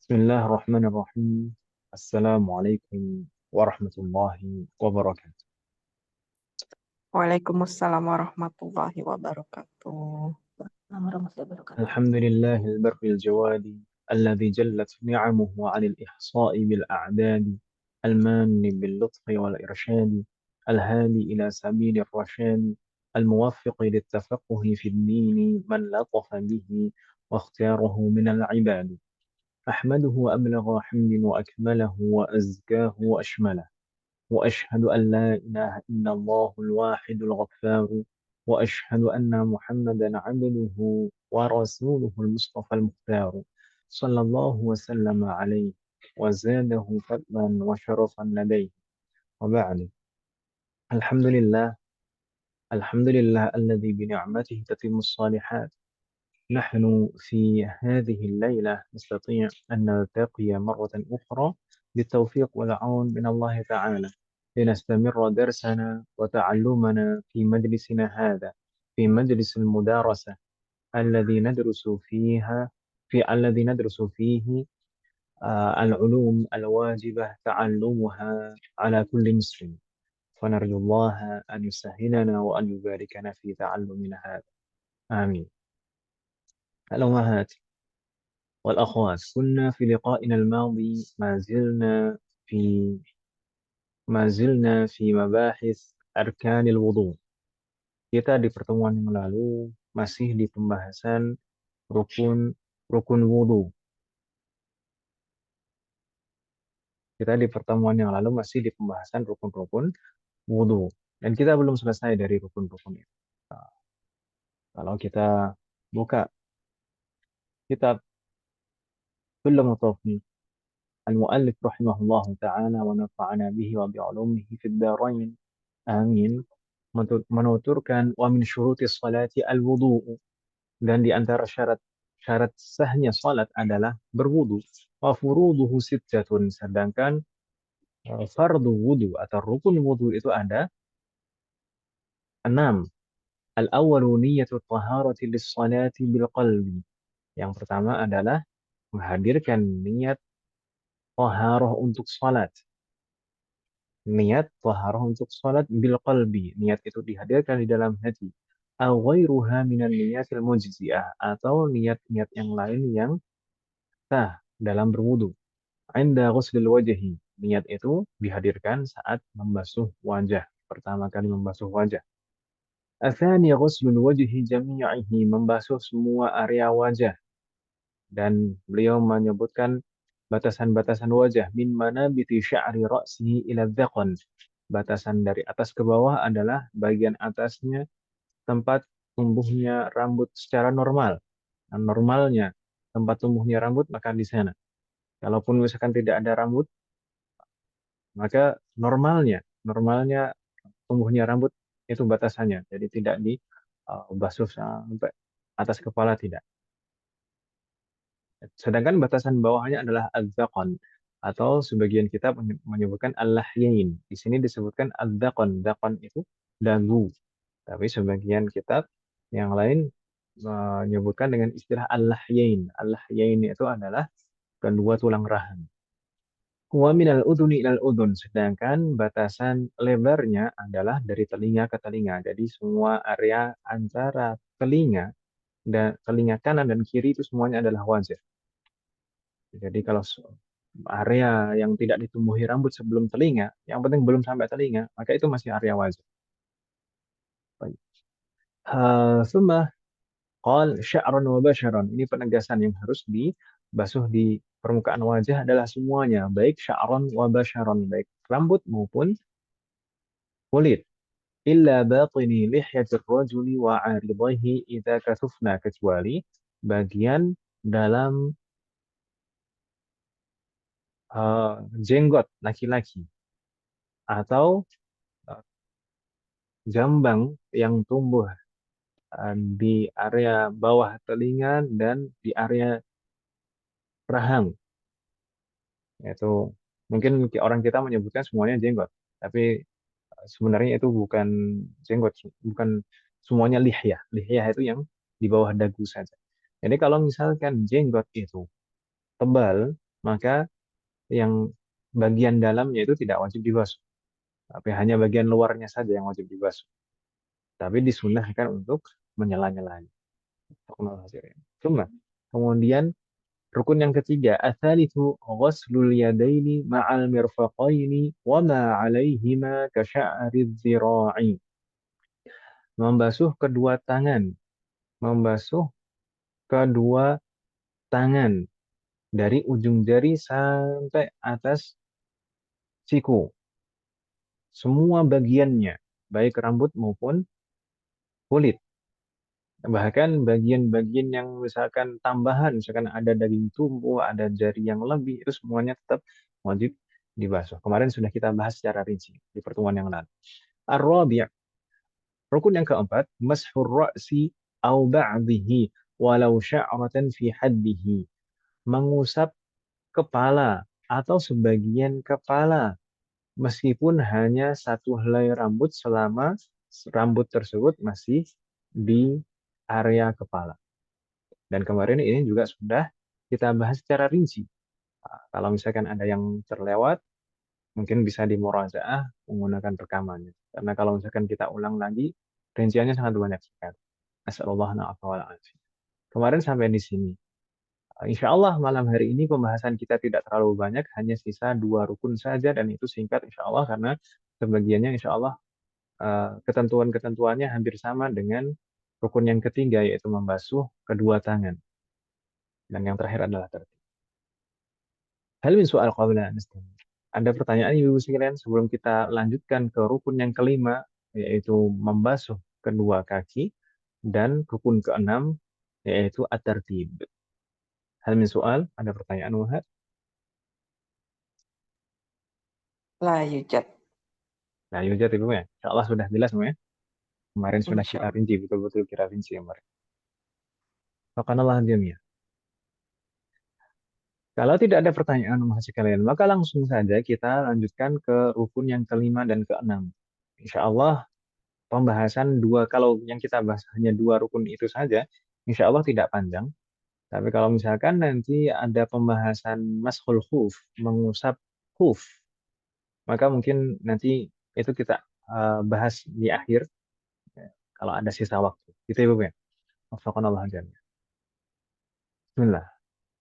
بسم الله الرحمن الرحيم. السلام عليكم ورحمة الله وبركاته. Waalaikumsalam warahmatullahi wabarakatuh. Warahmatullahi wabarakatuh. الحمد لله البر الجواد الذي جلت نعمه عن الإحصاء بالأعداد، المان باللطف والإرشاد، الهادي إلى سبيل الرشاد، الموفق للتفقه في الدين من لطف به واختاره من العباد. أحمده أبلغ حمد وأكمله وأزكاه وأشمله، وأشهد أن لا إله إلا الله الواحد الغفار، وأشهد أن محمدا عبده ورسوله المصطفى المختار، صلى الله وسلم عليه وزاده فضلا وشرفا لديه. وبعد، الحمد لله، الحمد لله الذي بنعمته تتم الصالحات. نحن في هذه الليلة نستطيع أن نلتقي مرة أخرى بالتوفيق والعون من الله تعالى لنستمر درسنا وتعلمنا في مجلسنا هذا، في مجلس المدارسة الذي ندرس فيها في الذي ندرس فيه العلوم الواجبة تعلمها على كل مسلم، ونرجو الله أن يسهلنا وأن يباركنا في تعلمنا هذا. آمين. الأمهات والأخوات، كنا في لقائنا الماضي في ما زلنا في مباحث أركان الوضوء. Kita di pertemuan yang lalu masih di pembahasan rukun rukun wudhu. Kita di pertemuan yang lalu masih di pembahasan rukun-rukun wudhu. Dan kita belum selesai dari rukun-rukun itu. Nah, kalau kita buka kitab Sulamut Taufiq المؤلف رحمه الله تعالى ونفعنا به وبعلومه في الدارين آمين, menuturkan wa min syurutis salati al-wudu, dan di antara syarat sahnya salat adalah berwudu. Wa furuduhu sittatun, sedangkan fardu wudu atau rukun wudu itu ada 6. Al-awwalu niyyatu taharati lis-salati bil qalbi. Yang pertama adalah menghadirkan niat taharah untuk salat. Niat taharah untuk salat bil qalbi. Niat itu dihadirkan di dalam hati. Aw ghairuha minan niyatil mujzi'ah, atau niat-niat yang lain yang sah dalam berwudu. Inda ghuslil wajhi. Niat itu dihadirkan saat membasuh wajah. Pertama kali membasuh wajah. Athani ghuslul wajhi jami'ihi. Membasuh semua area wajah. Dan beliau menyebutkan batasan-batasan wajah. Min manabiti sya'ri ra'sihi ila dhaqan. Batasan dari atas ke bawah adalah bagian atasnya tempat tumbuhnya rambut secara normal. Nah, normalnya tempat tumbuhnya rambut maka di sana. Kalaupun misalkan tidak ada rambut, maka normalnya tumbuhnya rambut itu batasannya. Jadi tidak dibasuh sampai atas kepala, tidak. Sedangkan batasan bawahnya adalah az-zaqan, atau sebagian kitab menyebutkan al-lahyain. Di sini disebutkan az-zaqan. Zaqan itu dagu. Tapi sebagian kitab yang lain menyebutkan dengan istilah al-lahyain. Al-lahyain itu adalah kedua tulang rahang. Wa minal udhuni ilal udhun. Sedangkan batasan lebarnya adalah dari telinga ke telinga. Jadi semua area antara telinga dan telinga kanan dan kiri itu semuanya adalah wajah. Jadi kalau area yang tidak ditumbuhi rambut sebelum telinga, yang penting belum sampai telinga, maka itu masih area wajah. Baik. Summa qal sya'ran wa basharan. Ini penegasan yang harus dibasuh di permukaan wajah adalah semuanya, baik sya'ran wa basharan, baik rambut maupun kulit. Illa batini lihyatir rajuli wa 'aridaihi idza kasufna, kecuali bagian dalam jenggot laki-laki atau uh, jambang yang tumbuh di area bawah telinga dan di area rahang. Yaitu mungkin orang kita menyebutkan semuanya jenggot, tapi sebenarnya itu bukan jenggot, bukan semuanya lihyah. Lihyah itu yang di bawah dagu saja. Jadi kalau misalkan jenggot itu tebal, maka yang bagian dalamnya itu tidak wajib dibasuh. Tapi hanya bagian luarnya saja yang wajib dibasuh. Tapi disunahkan untuk menyela-nyelanya. Cuma kemudian rukun yang ketiga, ats-tsalitsu ghuslul yadaini ma'al mirfaqaini wa ma 'alaihima ka sya'ri dzira'i. Membasuh kedua tangan, membasuh kedua tangan dari ujung jari sampai atas siku. Semua bagiannya, baik rambut maupun kulit. Bahkan bagian-bagian yang misalkan tambahan, misalkan ada daging tubuh, ada jari yang lebih, itu semuanya tetap wajib dibasuh. Kemarin sudah kita bahas secara rinci di pertemuan yang lalu. Ar-rabi', rukun yang keempat, mashur ra'si au ba'dihi walau sya'ratan fi haddihi. Mengusap kepala atau sebagian kepala meskipun hanya satu helai rambut selama rambut tersebut masih di area kepala. Dan kemarin ini juga sudah kita bahas secara rinci. Kalau misalkan ada yang terlewat, mungkin bisa dimurajaah menggunakan rekamannya. Karena kalau misalkan kita ulang lagi, rinciannya sangat banyak sekali. Nasallallahu Kemarin sampai di sini. Insya Allah malam hari ini pembahasan kita tidak terlalu banyak, hanya sisa dua rukun saja dan itu singkat insya Allah karena sebagiannya insya Allah ketentuan-ketentuannya hampir sama dengan rukun yang ketiga yaitu membasuh kedua tangan dan yang terakhir adalah tertib. Hal min soal qabla an nastamir. Ada pertanyaan ibu sekalian sebelum kita lanjutkan ke rukun yang kelima yaitu membasuh kedua kaki dan rukun keenam yaitu at-tertib. Hal min soal, ada pertanyaan Wahab? La yujad. Nah, yujat ibu ya. Insya Allah sudah jelas ya. Kemarin sudah kita Insyaallah. rinci, betul-betul kita rinci kemarin. Makanlah jamiah. Kalau tidak ada pertanyaan mahasiswa sekalian, maka langsung saja kita lanjutkan ke rukun yang kelima dan keenam. Insya Allah pembahasan dua, kalau yang kita bahas hanya dua rukun itu saja, insya Allah tidak panjang. Tapi kalau misalkan nanti ada pembahasan mashul khuf, mengusap khuf, maka mungkin nanti itu kita bahas di akhir, ya, kalau ada sisa waktu. Gitu ya, Bu ya. Wafakanallah jami'an. Bismillah.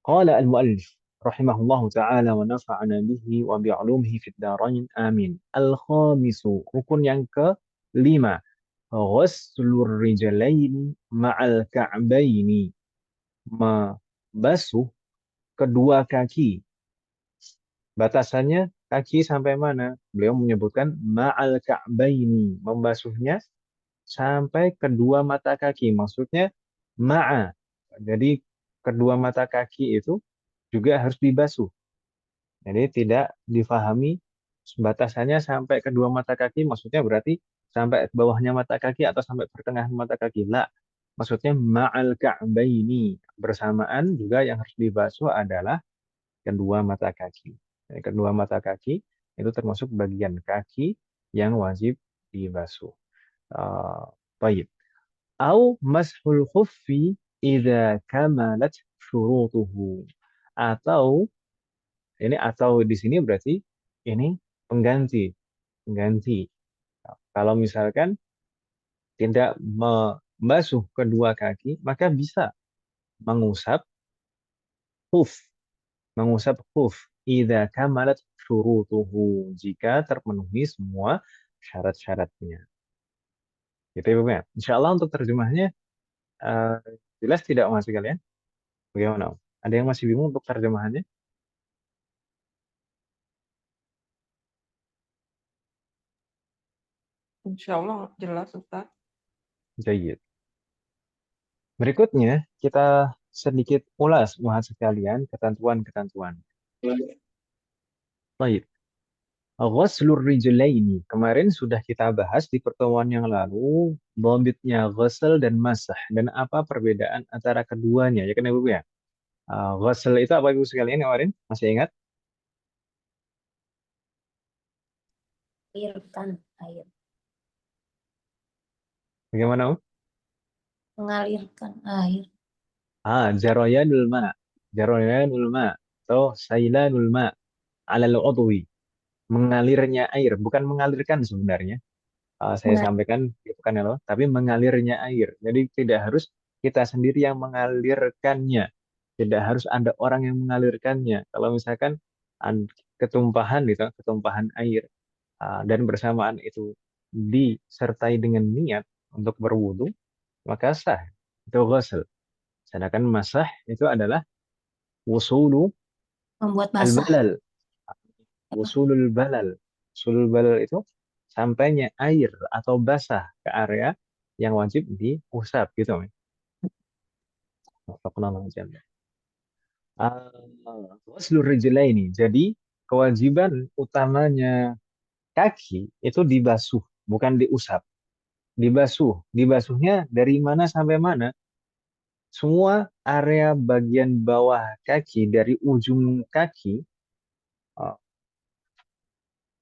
قال المؤلف رحمه الله تعالى ونفعنا به وبعلومه في الدارين آمين. الخامس rukun yang kelima ghuslur rijlaini ma'al ka'baini, membasuh kedua kaki. Batasannya kaki sampai mana? Beliau menyebutkan ma'al ka'baini, membasuhnya sampai kedua mata kaki. Maksudnya ma'a. Jadi kedua mata kaki itu juga harus dibasuh. Jadi tidak difahami batasannya sampai kedua mata kaki, maksudnya berarti sampai bawahnya mata kaki atau sampai pertengahan mata kaki. La, maksudnya ma'al ka'baini. Bersamaan juga yang harus dibasuh adalah kedua mata kaki. Jadi, kedua mata kaki itu termasuk bagian kaki yang wajib dibasuh. Baik. Au mashul khuffi idza kamalat syurutuhu. Atau ini atau di sini berarti ini pengganti, pengganti. Kalau misalkan tidak membasuh kedua kaki, maka bisa mengusap khuf, mengusap khuf. Idza kamalat syurutuhu, jika terpenuhi semua syarat-syaratnya. Gitu ya, Bu ya. Insya Allah untuk terjemahnya eh, jelas tidak Mas kalian? Bagaimana? Om? Ada yang masih bingung untuk terjemahannya? Insyaallah jelas Ustaz. Jayid. Berikutnya, kita sedikit ulas muhat sekalian ketentuan-ketentuan. Baik. Ghuslur rijlaini. Kemarin sudah kita bahas di pertemuan yang lalu, dhabitnya ghusl dan masah dan apa perbedaan antara keduanya, ya kan Ibu ya? Ghusl itu apa Ibu sekalian kemarin? Masih ingat? Mengalirkan air. Bagaimana, Om? Mengalirkan air. Jaroyanul ma. Jaroyanul ma. atau sailanul ma 'alal udwi, mengalirnya air, bukan mengalirkan sebenarnya. Saya Mengal- sampaikan bukan ya, loh, tapi mengalirnya air. Jadi tidak harus kita sendiri yang mengalirkannya. Tidak harus ada orang yang mengalirkannya. Kalau misalkan ketumpahan gitu, ketumpahan air dan bersamaan itu disertai dengan niat untuk berwudu, maka sah. Itu ghusl. Sedangkan masah itu adalah wusulu Membuat basah. al-balal. Apa? Wusulul balal. Wusulul balal itu sampainya air atau basah ke area yang wajib diusap gitu. Wafaqqnallahu jami'an. Ghuslur rijlaini. Jadi kewajiban utamanya kaki itu dibasuh, bukan diusap. Dibasuh. Dibasuhnya dari mana sampai mana? Semua area bagian bawah kaki dari ujung kaki uh,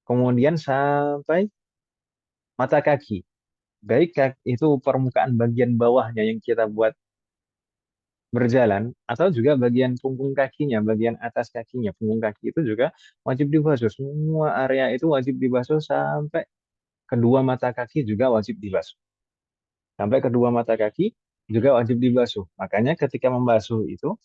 kemudian sampai mata kaki. Baik itu permukaan bagian bawahnya yang kita buat berjalan atau juga bagian punggung kakinya, bagian atas kakinya, punggung kaki itu juga wajib dibasuh. Semua area itu wajib dibasuh sampai kedua mata kaki juga wajib dibasuh. Sampai kedua mata kaki juga wajib dibasuh. Makanya ketika membasuh itu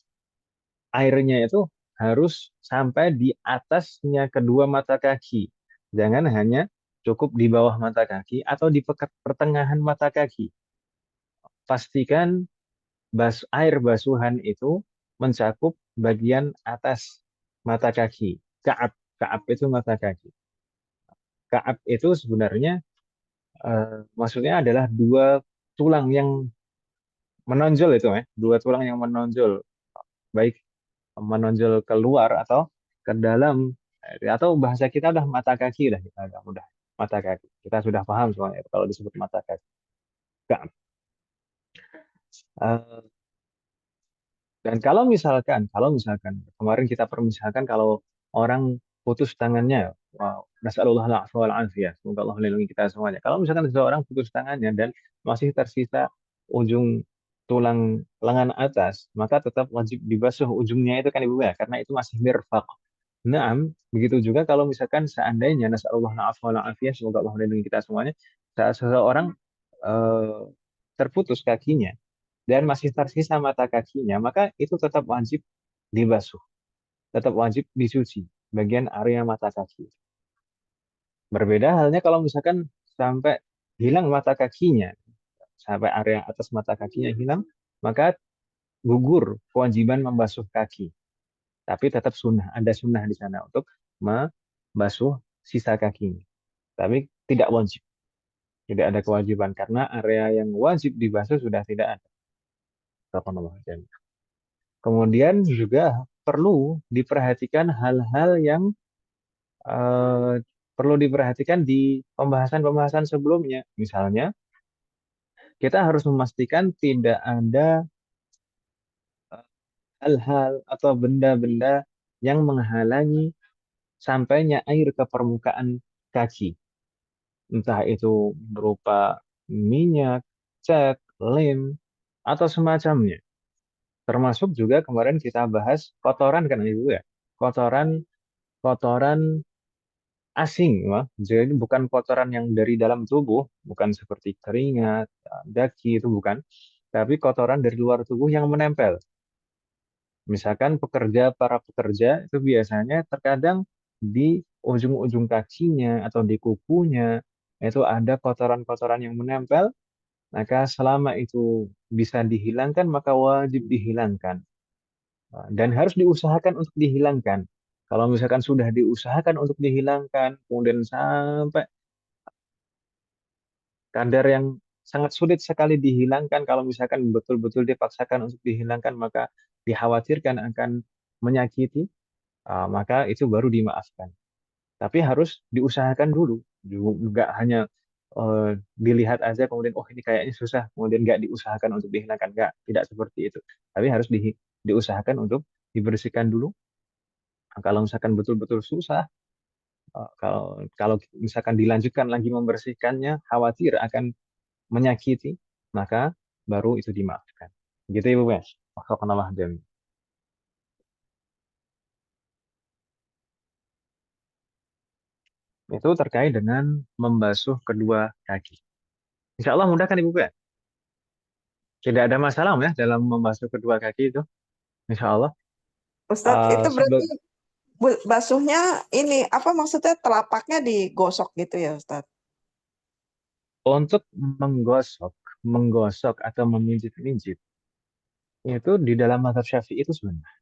airnya itu harus sampai di atasnya kedua mata kaki. Jangan hanya cukup di bawah mata kaki atau di pertengahan mata kaki. Pastikan air basuhan itu mencakup bagian atas mata kaki. Kaab, kaab itu mata kaki. Kaab itu sebenarnya maksudnya adalah dua tulang yang menonjol itu ya, dua tulang yang menonjol, baik menonjol keluar atau ke dalam, atau bahasa kita udah mata kaki lah, kita agak mudah mata kaki. Kita sudah paham soalnya kalau disebut mata kaki. Kaab. Eh, Dan kalau misalkan kemarin kita permisalkan kalau orang putus tangannya, wow, nasallallahu alaihi wal afiyah, semoga Allah melindungi kita semuanya. Kalau misalkan seseorang putus tangannya dan masih tersisa ujung tulang lengan atas, maka tetap wajib dibasuh ujungnya itu kan ibu ya, karena itu masih mirfaq. Naam, begitu juga kalau misalkan seandainya nasallallahu alaihi wal afiyah, semoga Allah melindungi kita semuanya, saat seseorang eh, terputus kakinya dan masih tersisa mata kakinya, maka itu tetap wajib dibasuh, tetap wajib dicuci bagian area mata kaki. Berbeda halnya kalau misalkan sampai hilang mata kakinya, sampai area atas mata kakinya hilang, maka gugur kewajiban membasuh kaki. Tapi tetap sunnah, ada sunnah di sana untuk membasuh sisa kakinya. Tapi tidak wajib, tidak ada kewajiban karena area yang wajib dibasuh sudah tidak ada. Kemudian juga perlu diperhatikan hal-hal yang eh, perlu diperhatikan di pembahasan-pembahasan sebelumnya. Misalnya, kita harus memastikan tidak ada hal-hal atau benda-benda yang menghalangi sampainya air ke permukaan kaki. Entah itu berupa minyak, cat, lem, atau semacamnya. Termasuk juga kemarin kita bahas kotoran kan Ibu ya. Kotoran kotoran asing, Wah. Jadi bukan kotoran yang dari dalam tubuh, bukan seperti keringat, daki itu bukan, tapi kotoran dari luar tubuh yang menempel. Misalkan para pekerja itu biasanya terkadang di ujung-ujung kakinya atau di kukunya itu ada kotoran-kotoran yang menempel, maka selama itu bisa dihilangkan maka wajib dihilangkan. Dan harus diusahakan untuk dihilangkan. Kalau misalkan sudah diusahakan untuk dihilangkan, kemudian sampai kadar yang sangat sulit sekali dihilangkan, kalau misalkan betul-betul dipaksakan untuk dihilangkan, maka dikhawatirkan akan menyakiti, maka itu baru dimaafkan. Tapi harus diusahakan dulu, juga hanya dilihat aja kemudian oh ini kayaknya susah, kemudian nggak diusahakan untuk dihilangkan, nggak, tidak seperti itu. Tapi harus diusahakan untuk dibersihkan dulu. Kalau misalkan betul-betul susah, kalau kalau misalkan dilanjutkan lagi membersihkannya, khawatir akan menyakiti, maka baru itu dimaafkan. Gitu Ibu Mes. Wafaqqanallah jami. Itu terkait dengan membasuh kedua kaki. Insya Allah mudah kan Ibu ya? Tidak ada masalah ya dalam membasuh kedua kaki itu. Insya Allah. Ustadz, itu berarti Sebelum basuhnya ini apa maksudnya telapaknya digosok gitu ya Ustadz? untuk menggosok atau memijit-mijit itu di dalam mazhab Syafi'i itu sunnah.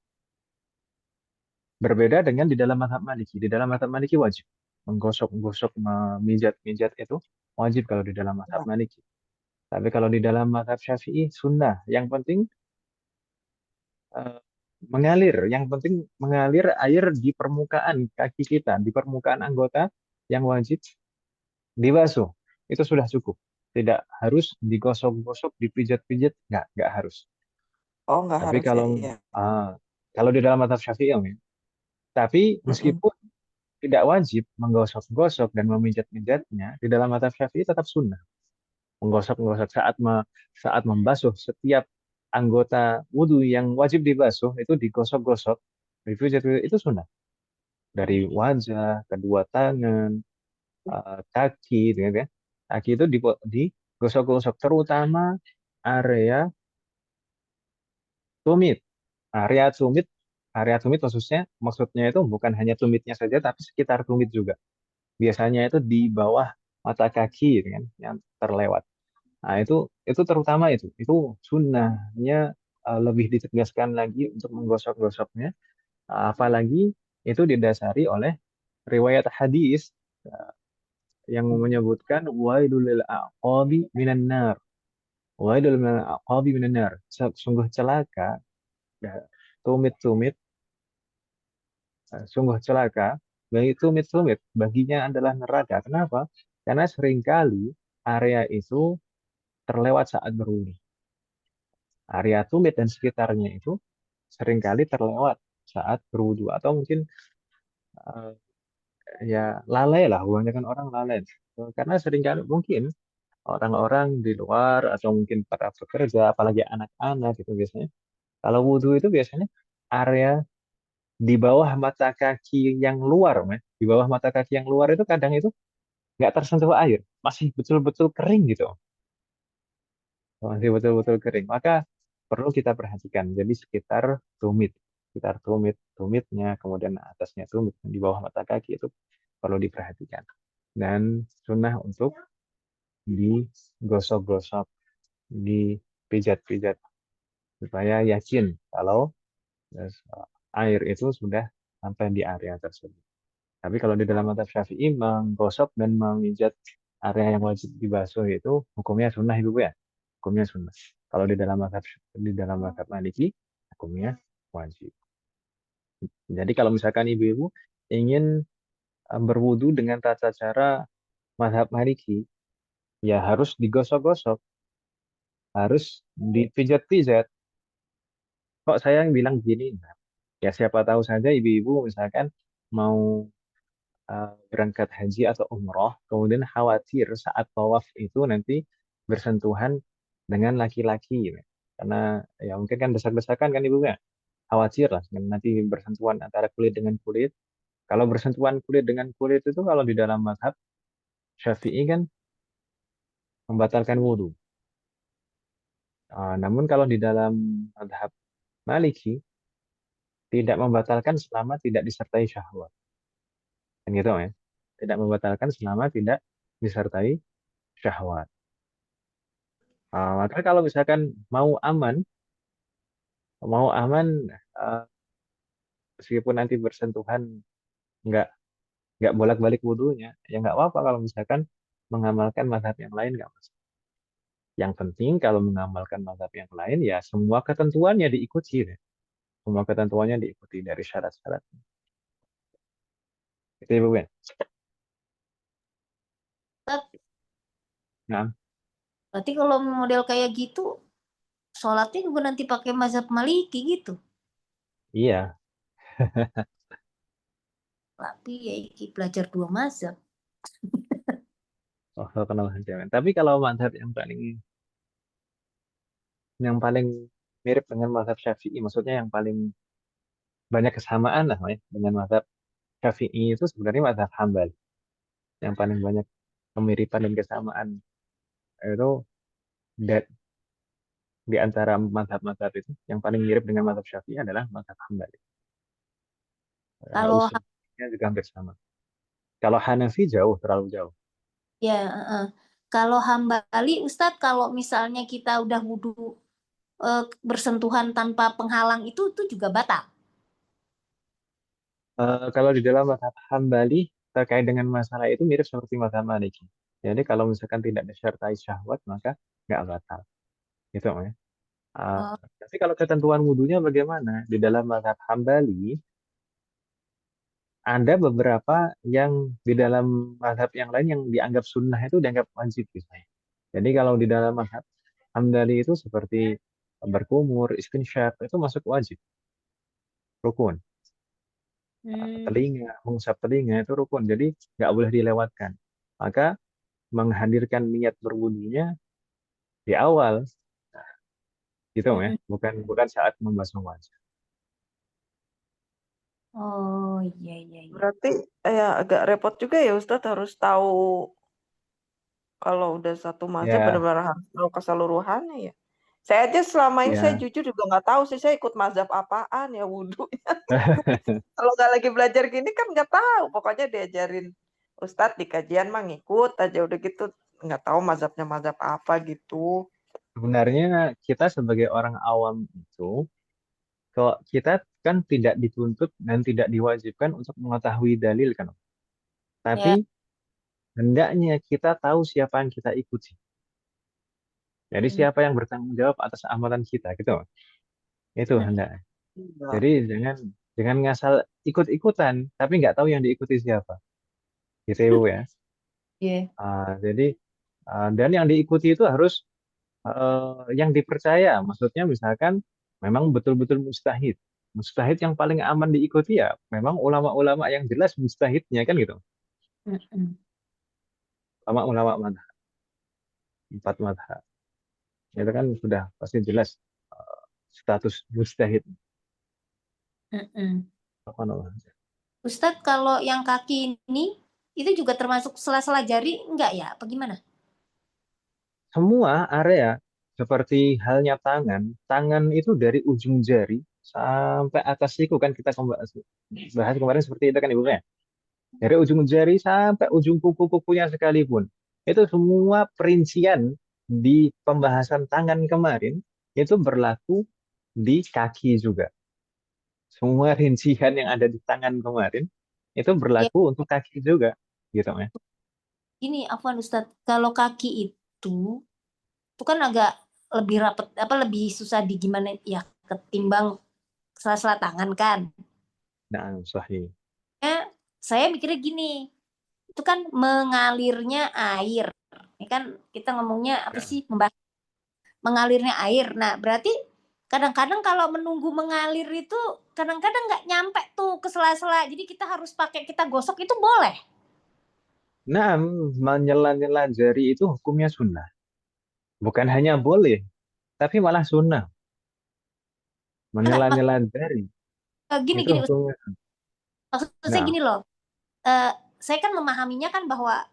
Berbeda dengan di dalam mazhab Maliki. Di dalam mazhab Maliki wajib menggosok-gosok, memijat-mijat itu wajib kalau di dalam mazhab Ya. Maliki. Tapi kalau di dalam mazhab Syafi'i sunnah. Yang penting eh, mengalir. Yang penting mengalir air di permukaan kaki kita, di permukaan anggota yang wajib dibasuh. Itu sudah cukup. Tidak harus digosok-gosok, dipijat-pijat, nggak harus. Oh, nggak Tapi harus ya, kalau iya. kalau di dalam mazhab Syafi'i, ya. Tapi Mm-mm. meskipun tidak wajib menggosok-gosok dan memijat-mijatnya, di dalam mazhab Syafi'i tetap sunnah. Menggosok-gosok saat membasuh setiap anggota wudhu yang wajib dibasuh itu digosok-gosok, dipijat itu sunnah. Dari wajah, kedua tangan, kaki, gitu ya. Kaki itu digosok-gosok, terutama area tumit. Area tumit khususnya, maksudnya itu bukan hanya tumitnya saja, tapi sekitar tumit juga. Biasanya itu di bawah mata kaki, gitu kan, yang terlewat. Nah, itu terutama itu sunnahnya lebih ditegaskan lagi untuk menggosok-gosoknya, apalagi itu didasari oleh riwayat hadis uh, yang menyebutkan wailul lil aqabi minan nar. Wailul lil aqabi minan nar. Sungguh celaka, ya, tumit-tumit, sungguh celaka bagi tumit-tumit, baginya adalah neraka. Kenapa? Karena seringkali area itu terlewat saat berwudu. Area tumit dan sekitarnya itu seringkali terlewat saat berwudu, atau mungkin eh, ya lalai lah, kebanyakan orang lalai. Karena seringkali mungkin orang-orang di luar atau mungkin para pekerja, apalagi anak-anak itu biasanya, kalau wudhu itu biasanya area di bawah mata kaki yang luar, di bawah mata kaki yang luar itu kadang itu nggak tersentuh air, masih betul-betul kering gitu. Masih betul-betul kering. Maka perlu kita perhatikan. Jadi sekitar tumitnya, kemudian atasnya tumit, di bawah mata kaki itu perlu diperhatikan. Dan sunnah untuk digosok-gosok, dipijat-pijat supaya yakin kalau air itu sudah sampai di area tersebut. Tapi kalau di dalam mazhab Syafi'i menggosok dan memijat area yang wajib dibasuh itu hukumnya sunnah ibu ya. Hukumnya sunnah. Kalau di dalam mazhab Maliki hukumnya wajib. Jadi kalau misalkan ibu-ibu ingin berwudu dengan tata cara mazhab Maliki, ya harus digosok-gosok, harus dipijat-pijat. Kok saya yang bilang gini? Nah, ya siapa tahu saja ibu-ibu misalkan mau berangkat haji atau umroh, kemudian khawatir saat tawaf itu nanti bersentuhan dengan laki-laki, gitu. Karena ya mungkin kan desak-desakan kan ibu ya, khawatir lah nanti bersentuhan antara kulit dengan kulit. Kalau bersentuhan kulit dengan kulit itu kalau di dalam mazhab Syafi'i kan membatalkan wudhu. Namun kalau di dalam mazhab Maliki tidak membatalkan selama tidak disertai syahwat. Kan gitu ya. Tidak membatalkan selama tidak disertai syahwat. Maka kalau misalkan mau aman, uh, meskipun nanti bersentuhan nggak nggak bolak-balik wudhunya, ya nggak apa-apa kalau misalkan mengamalkan mazhab yang lain nggak masalah. Yang penting kalau mengamalkan mazhab yang lain ya semua ketentuannya diikuti, ya. Semua ketentuannya diikuti dari syarat-syarat. Itu Ibu Ben. Ustaz, Nah, berarti kalau model kayak gitu, sholatnya juga nanti pakai mazhab Maliki gitu. iya. Tapi ya iki belajar dua mazhab. Oh, kalau kenal jangan. Tapi kalau mazhab yang paling mirip dengan mazhab Syafi'i, maksudnya yang paling banyak kesamaan lah, ya, dengan mazhab Syafi'i itu sebenarnya mazhab Hambali. yang paling banyak kemiripan dan kesamaan itu di antara mazhab-mazhab itu yang paling mirip dengan mazhab Syafi'i adalah mazhab Hambali. Karena Kalau usulnya juga hampir sama. Kalau Hanafi jauh, terlalu jauh. ya, kalau Hambali, Ustadz, kalau misalnya kita udah wudhu bersentuhan tanpa penghalang itu juga batal. Kalau di dalam mazhab Hambali terkait dengan masalah itu mirip seperti mazhab Maliki. Jadi kalau misalkan tidak disertai syahwat maka nggak batal. Gitu ya. Uh, Oh, tapi kalau ketentuan wudhunya bagaimana? Di dalam mazhab Hambali ada beberapa yang di dalam mazhab yang lain yang dianggap sunnah itu dianggap wajib misalnya. Jadi kalau di dalam mazhab Hambali itu seperti berkumur, istinsyaq itu masuk wajib, rukun. Telinga, mengusap telinga itu rukun. Jadi nggak boleh dilewatkan. Maka menghadirkan niat berwudunya di awal, gitu ya. mm-mm. Bukan bukan saat membasuh wajah. Oh, iya, iya, iya. Berarti ya agak repot juga ya Ustadz, harus tahu kalau udah satu mazhab Ya, benar-benar harus tahu keseluruhannya ya. Saya aja selama ini saya ya. jujur juga nggak tahu sih saya ikut mazhab apaan ya wudhu. Kalau nggak lagi belajar gini kan nggak tahu. Pokoknya diajarin Ustadz di kajian mah ngikut aja udah gitu. Nggak tahu mazhabnya mazhab apa gitu. Sebenarnya kita sebagai orang awam itu, kok kita kan tidak dituntut dan tidak diwajibkan untuk mengetahui dalil kan. Tapi Ya, hendaknya kita tahu siapa yang kita ikuti. Jadi mm, siapa yang bertanggung jawab atas amalan kita gitu. Itu mm, hendaknya. Iya. Jadi jangan jangan ngasal ikut-ikutan, tapi nggak tahu yang diikuti siapa. Gitu ya, Bu, ya. iya. Jadi dan yang diikuti itu harus yang dipercaya. Maksudnya misalkan memang betul-betul mustahid. Mustahid yang paling aman diikuti ya memang ulama-ulama yang jelas mustahidnya kan gitu. Mm-mm. Ulama-ulama madhab, empat madhab. Itu kan sudah pasti jelas eh, status mustahid. Mm-mm. Apa namanya? Ustadz, kalau yang kaki ini itu juga termasuk sela-sela jari enggak ya? Apa gimana? Semua area seperti halnya tangan, tangan itu dari ujung jari sampai atas siku kan kita bahas kemarin seperti itu kan Ibu ya. Dari ujung jari sampai ujung kuku-kukunya sekalipun. Itu semua perincian di pembahasan tangan kemarin itu berlaku di kaki juga. Semua rincian yang ada di tangan kemarin itu Ya, berlaku untuk kaki juga, gitu ya. gini, Afwan Ustadz, kalau kaki itu kan agak lebih rapet, apa lebih susah di gimana ya ketimbang sela-sela tangan kan. Nah, sahih. Ya, saya mikirnya gini, itu kan mengalirnya air. Ini kan kita ngomongnya apa Ya. sih? Membahas mengalirnya air. Nah, berarti kadang-kadang kalau menunggu mengalir itu kadang-kadang nggak nyampe tuh ke sela-sela. Jadi kita harus pakai kita gosok itu boleh. Nah, menyela-nyela jari itu hukumnya sunnah. Bukan hanya boleh, tapi malah sunnah. Enggak, Menyela-nyela jari gini itu gini hukumnya. maksud saya Nah, gini loh. Eh, saya kan memahaminya kan bahwa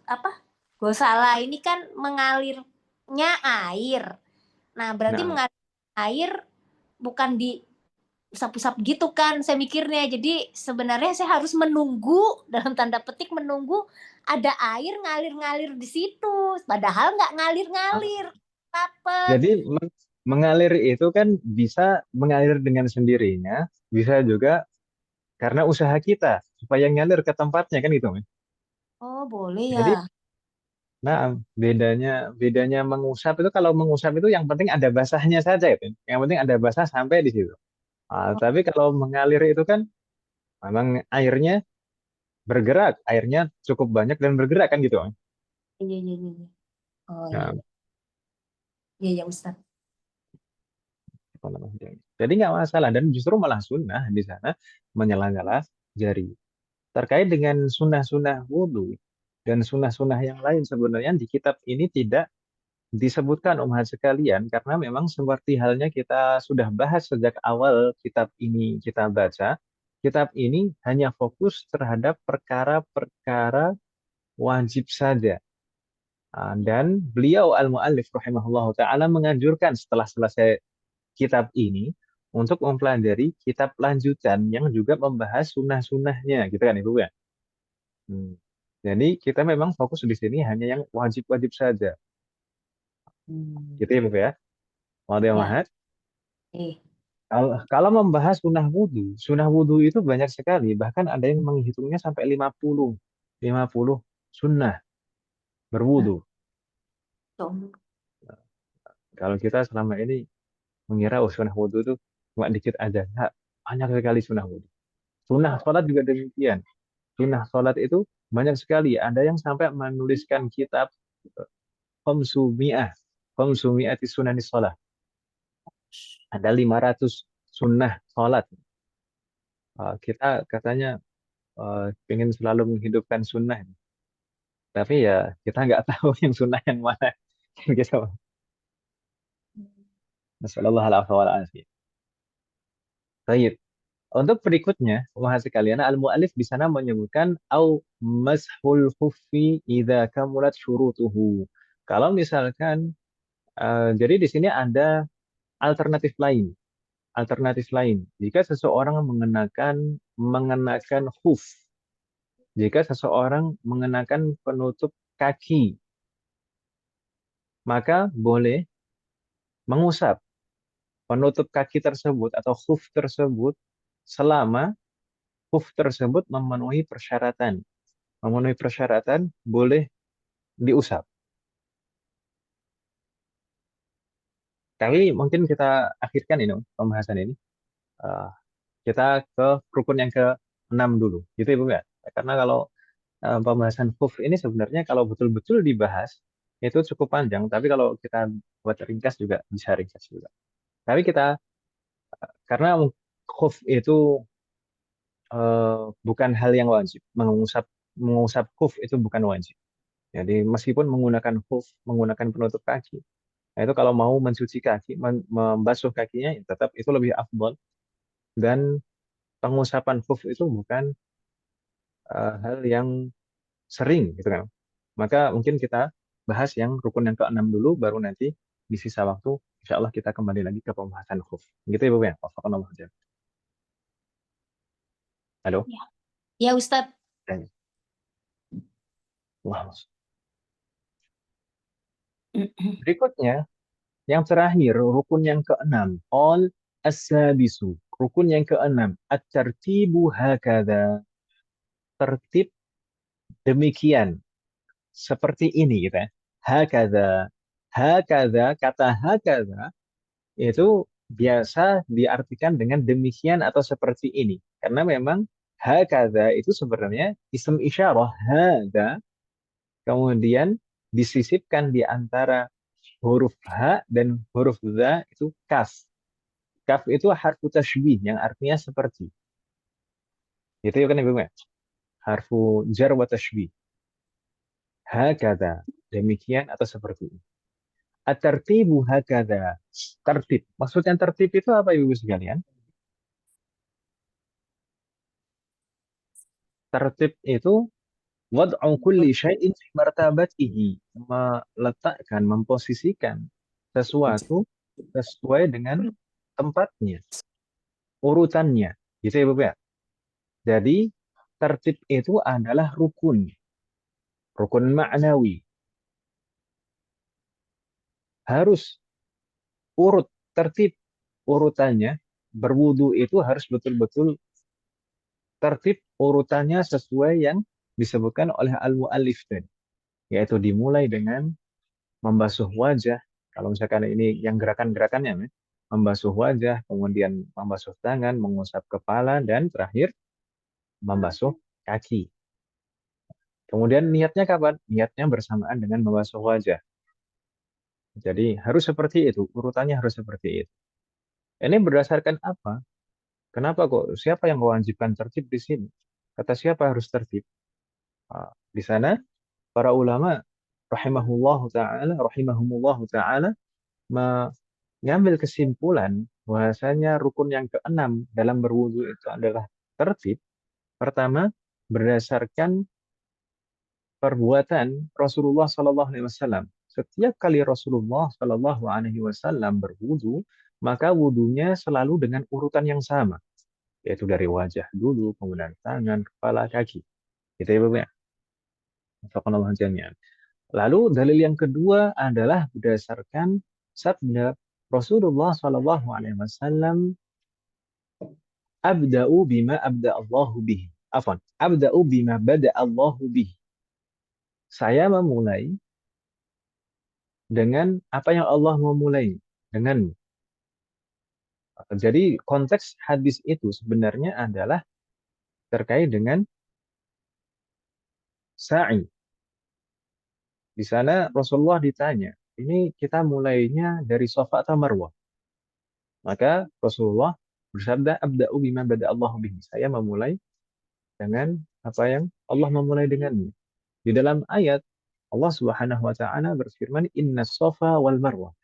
apa gosala ini kan mengalirnya air. Nah, berarti nah, mengalir air bukan di usap-usap gitu kan saya mikirnya. Jadi sebenarnya saya harus menunggu dalam tanda petik menunggu ada air ngalir-ngalir di situ. Padahal nggak ngalir-ngalir. Rapet. jadi mengalir itu kan bisa mengalir dengan sendirinya, bisa juga karena usaha kita supaya ngalir ke tempatnya kan gitu, Mas. Oh, boleh ya. Jadi, nah bedanya bedanya mengusap itu kalau mengusap itu yang penting ada basahnya saja itu. Yang penting ada basah sampai di situ. Oh, Tapi kalau mengalir itu kan memang airnya bergerak, airnya cukup banyak dan bergerak kan gitu, Mas. iya, iya, iya, iya. Oh, iya, Nah, iya. Iya, ya Ustaz. apa namanya? Jadi nggak masalah dan justru malah sunnah di sana menyela-nyela jari. Terkait dengan sunnah-sunnah wudhu dan sunnah-sunnah yang lain sebenarnya di kitab ini tidak disebutkan umat sekalian karena memang seperti halnya kita sudah bahas sejak awal kitab ini kita baca kitab ini hanya fokus terhadap perkara-perkara wajib saja. Dan beliau al-muallif rahimahullah ta'ala menganjurkan setelah selesai kitab ini untuk mempelajari kitab lanjutan yang juga membahas sunnah-sunnahnya, gitu kan Ibu ya. Jadi kita memang fokus di sini hanya yang wajib-wajib saja, gitu ya Ibu ya. Wadih Ya. Mahat. Eh. Kalau membahas sunnah wudhu itu banyak sekali, bahkan ada yang menghitungnya sampai 50 sunnah berwudhu. Tuh. Kalau kita selama ini mengira sunnah wudhu itu cuma dikit aja. Nah, banyak sekali sunnah wudhu. Sunnah sholat juga demikian. Sunnah sholat itu banyak sekali. Ada yang sampai menuliskan kitab Khamsumi'ati sunani sholat. Ada 500 sunnah sholat. Kita katanya ingin selalu menghidupkan sunnah. Tapi ya kita nggak tahu yang sunnah yang mana. Gitu. Nasallallahu Baik. Untuk berikutnya, pembahasan sekalian, al-mu'alif di sana menyebutkan au mashul khuffi idza kamulat syurutuhu. Kalau misalkan jadi di sini ada alternatif lain. Alternatif lain. Jika seseorang mengenakan khuf, jika seseorang mengenakan penutup kaki, maka boleh mengusap penutup kaki tersebut atau khuf tersebut selama khuf tersebut memenuhi persyaratan. Memenuhi persyaratan boleh diusap. Tapi mungkin kita akhirkan ini pembahasan ini. Uh, kita ke rukun yang ke-6 dulu. Gitu Ibu ya. Karena kalau pembahasan khuf ini sebenarnya kalau betul-betul dibahas itu cukup panjang. Tapi kalau kita buat ringkas juga bisa ringkas juga. Tapi kita karena khuf itu bukan hal yang wajib. Mengusap khuf itu bukan wajib. Jadi meskipun menggunakan khuf, menggunakan penutup kaki, nah itu kalau mau mencuci kaki, membasuh kakinya, ya tetap itu lebih afdol. Dan pengusapan khuf itu bukan hal yang sering, gitu kan. Maka mungkin kita bahas yang rukun yang ke-6 dulu, baru nanti di sisa waktu, insya Allah kita kembali lagi ke pembahasan khuf. Gitu ya Bu ya. Halo. Ya, ya Ustadz. Wow. Berikutnya, yang terakhir, rukun yang ke-6. All as-sadisu. Rukun yang ke-6. At-tartibu hakadha. Tertib demikian. Seperti ini gitu ya. Hakadha. Hakadha, kata hakadha itu biasa diartikan dengan demikian atau seperti ini. Karena memang hakadha itu sebenarnya isim isyarah. Hadha. Kemudian disisipkan di antara huruf ha dan huruf za itu kaf. Kaf itu harfu tashbih yang artinya seperti. Itu kan Ibu ya? Harfu jar wa tashbih. Hakada. Demikian atau seperti ini. At-tartibu hakada. Tertib. Maksudnya tertib itu apa Ibu sekalian? Tertib itu wad'u kulli syai'in fi martabatihi. Meletakkan, memposisikan sesuatu sesuai dengan tempatnya, urutannya. Gitu ya, Bu ya? Jadi, tertib itu adalah rukun. Rukun ma'nawi. Harus urut, tertib urutannya. Berwudu itu harus betul-betul tertib urutannya sesuai yang disebutkan oleh al-mu'allif tadi. Yaitu dimulai dengan membasuh wajah. Kalau misalkan ini yang gerakan-gerakannya, membasuh wajah, kemudian membasuh tangan, mengusap kepala, dan terakhir membasuh kaki. Kemudian niatnya kapan? Niatnya bersamaan dengan membasuh wajah. Jadi harus seperti itu, urutannya harus seperti itu. Ini berdasarkan apa? Kenapa kok? Siapa yang mewajibkan tertib di sini? Kata siapa harus tertib? Di sana para ulama rahimahumullah taala mengambil kesimpulan bahwasanya rukun yang keenam dalam berwudu itu adalah tertib, pertama berdasarkan perbuatan Rasulullah Sallallahu Alaihi Wasallam. Setiap kali Rasulullah Sallallahu Alaihi Wasallam berwudu, maka wudunya selalu dengan urutan yang sama, yaitu dari wajah dulu, kemudian tangan, kepala, kaki. Gitu ya, Bapak. Subhanallah jami'an. Lalu dalil yang kedua adalah berdasarkan sabda Rasulullah Sallallahu Alaihi Wasallam, "Abda'u bima abda Allahu bihi." Afwan, "Abda'u bima bada Allahu bihi." Saya memulai dengan apa yang Allah memulai dengan. Jadi konteks hadis itu sebenarnya adalah terkait dengan sa'i. Di sana Rasulullah ditanya, ini kita mulainya dari Safa atau Marwah? Maka Rasulullah bersabda, "Abda'u bima bada Allah bihi." Saya memulai dengan apa yang Allah memulai dengannya. Di dalam ayat Allah Subhanahu wa taala berfirman, "Inna Safa wal Marwah."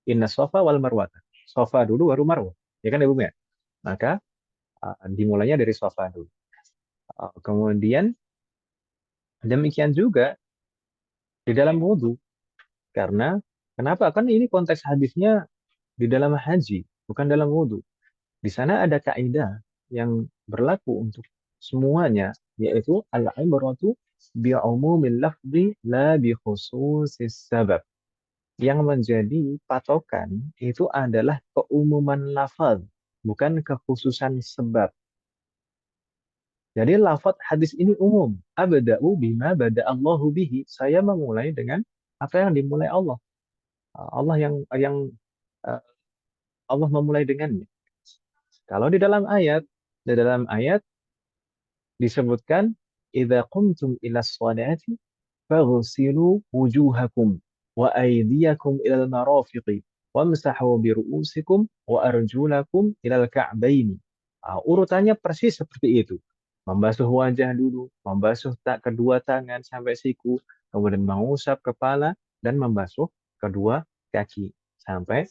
Inna Safa wal Marwah. Safa dulu baru Marwah. Ya kan Ibu ya? Maka dimulainya dari Safa dulu. Kemudian demikian juga di dalam wudhu. Karena kenapa? Kan ini konteks hadisnya di dalam haji, bukan dalam wudhu. Di sana ada kaidah yang berlaku untuk semuanya, yaitu al-ibratu bi'umumil lafzi la bi khususis sabab. Yang menjadi patokan itu adalah keumuman lafaz, bukan kekhususan sebab. Jadi lafaz hadis ini umum. Abda'u bima bada Allahu bihi. Saya memulai dengan apa yang dimulai Allah. Allah yang uh, Allah memulai dengannya. Kalau di dalam ayat disebutkan idza qumtum ila sholati faghsilu wujuhakum wa aydiyakum ila al-marafiqi wamsahu bi ru'usikum wa arjulakum ila al-ka'baini. Urutannya persis seperti itu. Membasuh wajah dulu, membasuh kedua tangan sampai siku, kemudian mengusap kepala dan membasuh kedua kaki sampai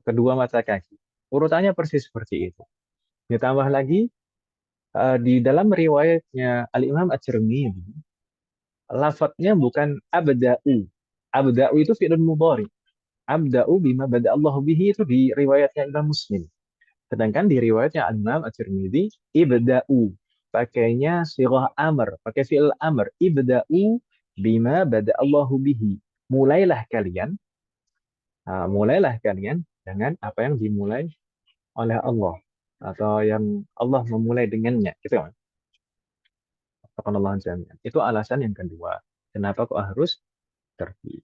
kedua mata kaki. Urutannya persis seperti itu. Ditambah lagi di dalam riwayatnya Al-Imam At-Tirmidzi, lafadznya bukan abda'u. Abda'u itu fi'lun mudhari. Abda'u bima bada Allah bihi itu di riwayatnya Imam Muslim. Sedangkan di riwayatnya Al-Imam At-Tirmidzi, ibda'u. Pakainya sirah amr, pakai fi'il amr. Ibda'u bima bada Allah bihi. Mulailah kalian dengan apa yang dimulai oleh Allah atau yang Allah memulai dengannya, gitu kan? Itu alasan yang kedua. Kenapa kok harus tertib?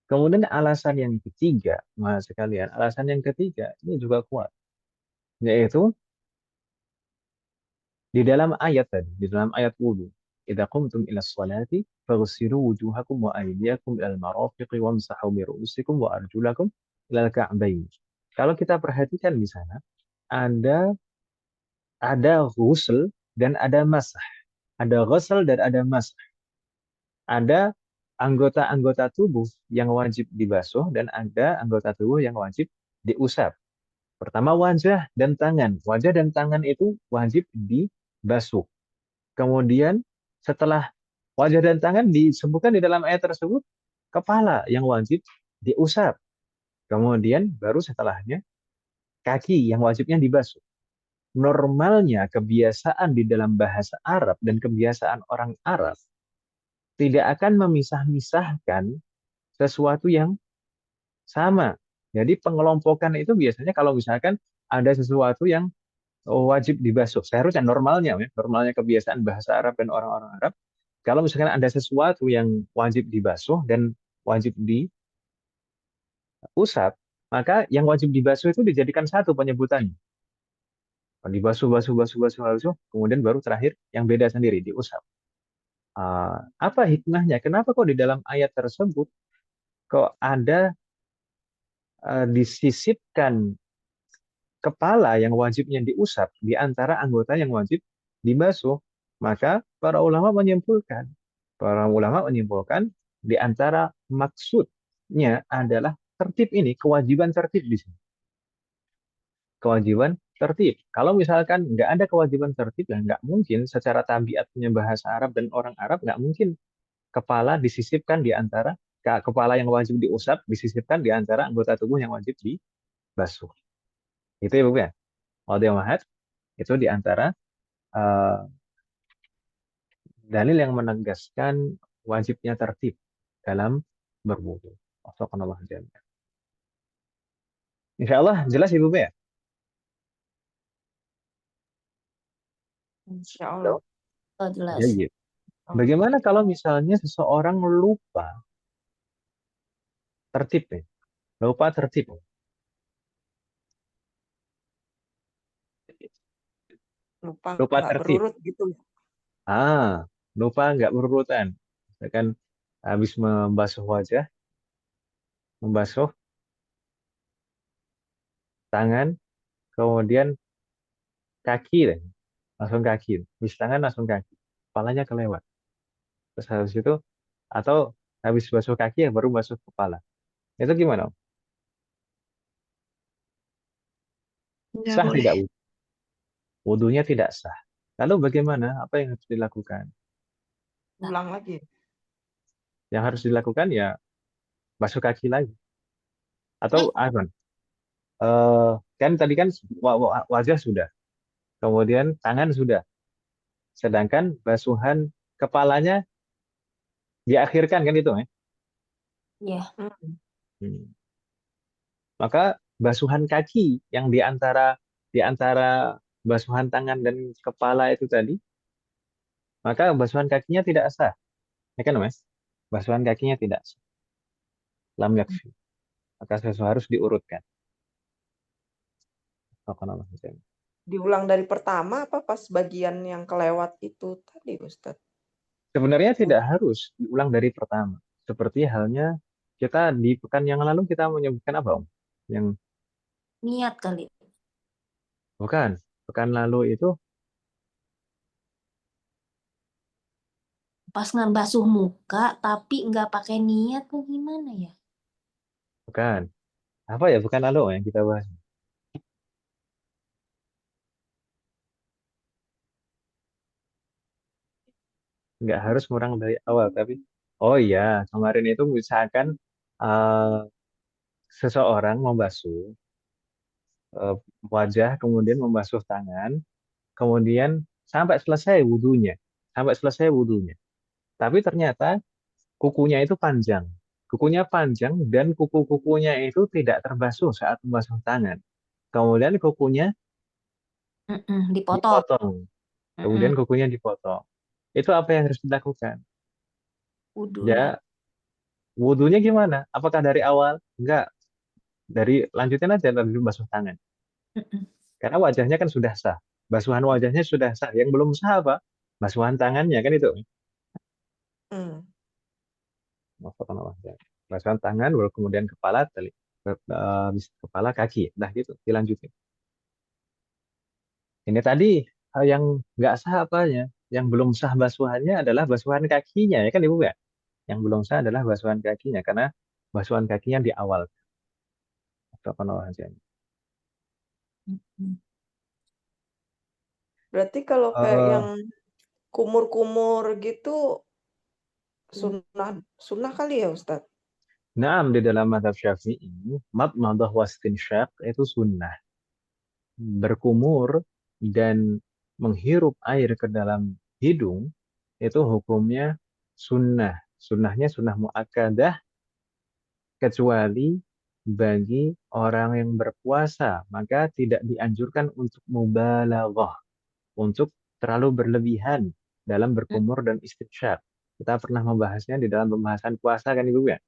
Kemudian alasan yang ketiga, mas sekalian, alasan yang ketiga ini juga kuat, yaitu di dalam ayat tadi, di dalam ayat wudu. Idza qumtum ila sholati faghsilu wujuhakum wa aydiyakum ilal marafiqi wamsahu bi ru'usikum wa arjulakum ilal ka'bayn. Kalau kita perhatikan di sana ada ghusl dan ada masah. Ada ghusl dan ada masah. Ada anggota-anggota tubuh yang wajib dibasuh dan ada anggota tubuh yang wajib diusap. Pertama wajah dan tangan. Wajah dan tangan itu wajib dibasuh. Kemudian setelah wajah dan tangan disebutkan di dalam ayat tersebut, kepala yang wajib diusap. Kemudian baru setelahnya kaki yang wajibnya dibasuh. Normalnya kebiasaan di dalam bahasa Arab dan kebiasaan orang Arab tidak akan memisah-misahkan sesuatu yang sama. Jadi pengelompokan itu biasanya kalau misalkan ada sesuatu yang wajib dibasuh. Seharusnya normalnya kebiasaan bahasa Arab dan orang-orang Arab, kalau misalkan ada sesuatu yang wajib dibasuh dan wajib diusap, maka yang wajib dibasuh itu dijadikan satu penyebutannya. Dibasuh, basuh, basuh, basuh, basuh, kemudian baru terakhir yang beda sendiri, diusap. Apa hikmahnya? Kenapa kok di dalam ayat tersebut kok ada disisipkan kepala yang wajibnya diusap di antara anggota yang wajib dibasuh? Maka para ulama menyimpulkan di antara maksudnya adalah tertib ini, kewajiban tertib di sini. kewajiban tertib. Kalau misalkan nggak ada kewajiban tertib, ya nggak mungkin secara tabiatnya bahasa Arab dan orang Arab nggak mungkin kepala disisipkan di antara kepala yang wajib diusap disisipkan di antara anggota tubuh yang wajib dibasuh. Itu ya Bu ya. Wadih Mahat itu di antara eh, dalil yang menegaskan wajibnya tertib dalam berwudu. Wassalamualaikum warahmatullahi wabarakatuh. Insya Allah jelas Ibu ya. Insya Allah. Oh, jelas. Ya, iya. Bagaimana kalau misalnya seseorang lupa tertib nih? Lupa tertib. Lupa Lupa nggak tertib. berurut gitu. Lupa nggak berurutan. Misalkan habis membasuh wajah, membasuh tangan, kemudian kaki deh. Langsung kaki. Habis tangan langsung kaki. Kepalanya kelewat. Terus habis itu, atau habis basuh kaki ya baru basuh kepala. Itu gimana? Nggak Sah boleh. tidak? Wudunya tidak sah. Lalu bagaimana? Apa yang harus dilakukan? Ulang lagi. Yang harus dilakukan ya basuh kaki lagi. Atau apa? Kan tadi kan wajah sudah, kemudian tangan sudah, sedangkan basuhan kepalanya diakhirkan kan itu ya. Ya. Hmm. Hmm. Maka basuhan kaki yang di antara basuhan tangan dan kepala itu tadi, maka basuhan kakinya tidak sah. Ya kan Mas? Basuhan kakinya tidak sah. Lam yakfi. Maka sesuatu harus diurutkan. Diulang dari pertama apa pas bagian yang kelewat itu tadi, Ustadz? Sebenarnya tidak harus diulang dari pertama. Seperti halnya kita di pekan yang lalu kita menyebutkan apa, Om? Yang Niat kali. bukan, pekan lalu itu Pas ngebasuh muka tapi nggak pakai niat tuh gimana ya? bukan. Apa ya, bukan lalu yang kita bahas. Nggak harus ngurang dari awal, tapi oh iya, kemarin itu misalkan eh, seseorang membasuh eh, wajah, kemudian membasuh tangan, kemudian sampai selesai wudhunya, sampai selesai wudhunya. Tapi ternyata kukunya itu panjang. Kukunya panjang dan kuku-kukunya itu tidak terbasuh saat membasuh tangan. Kemudian kukunya Dipotong. dipotong. Kemudian Mm-mm. kukunya dipotong. Itu apa yang harus dilakukan? Wudhu lagi. Ya, wudhunya gimana? Apakah dari awal? Enggak. Dari lanjutin aja dari basuh tangan. Mm-mm. Karena wajahnya kan sudah sah. Basuhan wajahnya sudah sah. Yang belum sah apa? Basuhan tangannya kan itu. Hmm. Basuhan tangan, baru kemudian kepala, kepala kaki. Nah gitu, dilanjutin. Ini tadi hal yang nggak sah apanya? Yang belum sah basuhannya adalah basuhan kakinya, ya kan Ibu ya? Yang belum sah adalah basuhan kakinya, karena basuhan kakinya di awal. Mm-mm. Berarti kalau kayak Eh, yang kumur-kumur gitu sunnah sunnah kali ya, Ustadz? Naam di dalam madhab Syafi'i, madmadah wastinsyak itu sunnah. Berkumur dan menghirup air ke dalam hidung itu hukumnya sunnah. Sunnahnya sunnah muakkadah kecuali bagi orang yang berpuasa, maka tidak dianjurkan untuk mubalaghah, untuk terlalu berlebihan dalam berkumur dan istinsyak. Kita pernah membahasnya di dalam pembahasan puasa kan Ibu ya.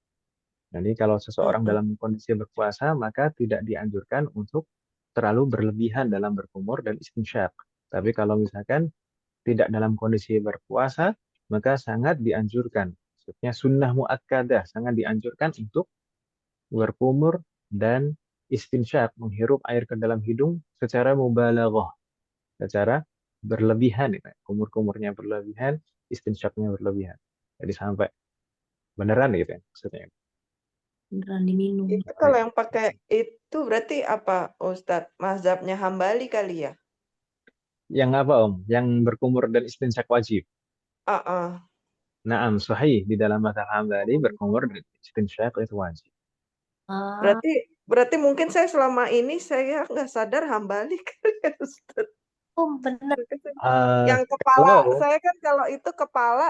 Jadi kalau seseorang Mm-mm. dalam kondisi berpuasa, maka tidak dianjurkan untuk terlalu berlebihan dalam berkumur dan istinsyak. Tapi kalau misalkan tidak dalam kondisi berpuasa, maka sangat dianjurkan. Maksudnya sunnah muakkadah, sangat dianjurkan untuk berkumur dan istinsyak, menghirup air ke dalam hidung secara mubalaghah, secara berlebihan. Ya. Kumur-kumurnya berlebihan, istinsyaknya berlebihan. Jadi sampai beneran gitu ya maksudnya. beneran diminum. Itu kalau yang pakai itu berarti apa, Ustadz? Mazhabnya Hambali kali ya? Yang apa Om? Yang berkumur dan istinsak wajib. Ah, ah. Naam, sahih. Di dalam mazhab Hambali berkumur dan istinsak itu wajib. Ah, Berarti berarti mungkin saya selama ini saya nggak sadar Hambali kali ya, Ustadz. oh bener. Eh, Yang kepala, kalau saya kan kalau itu kepala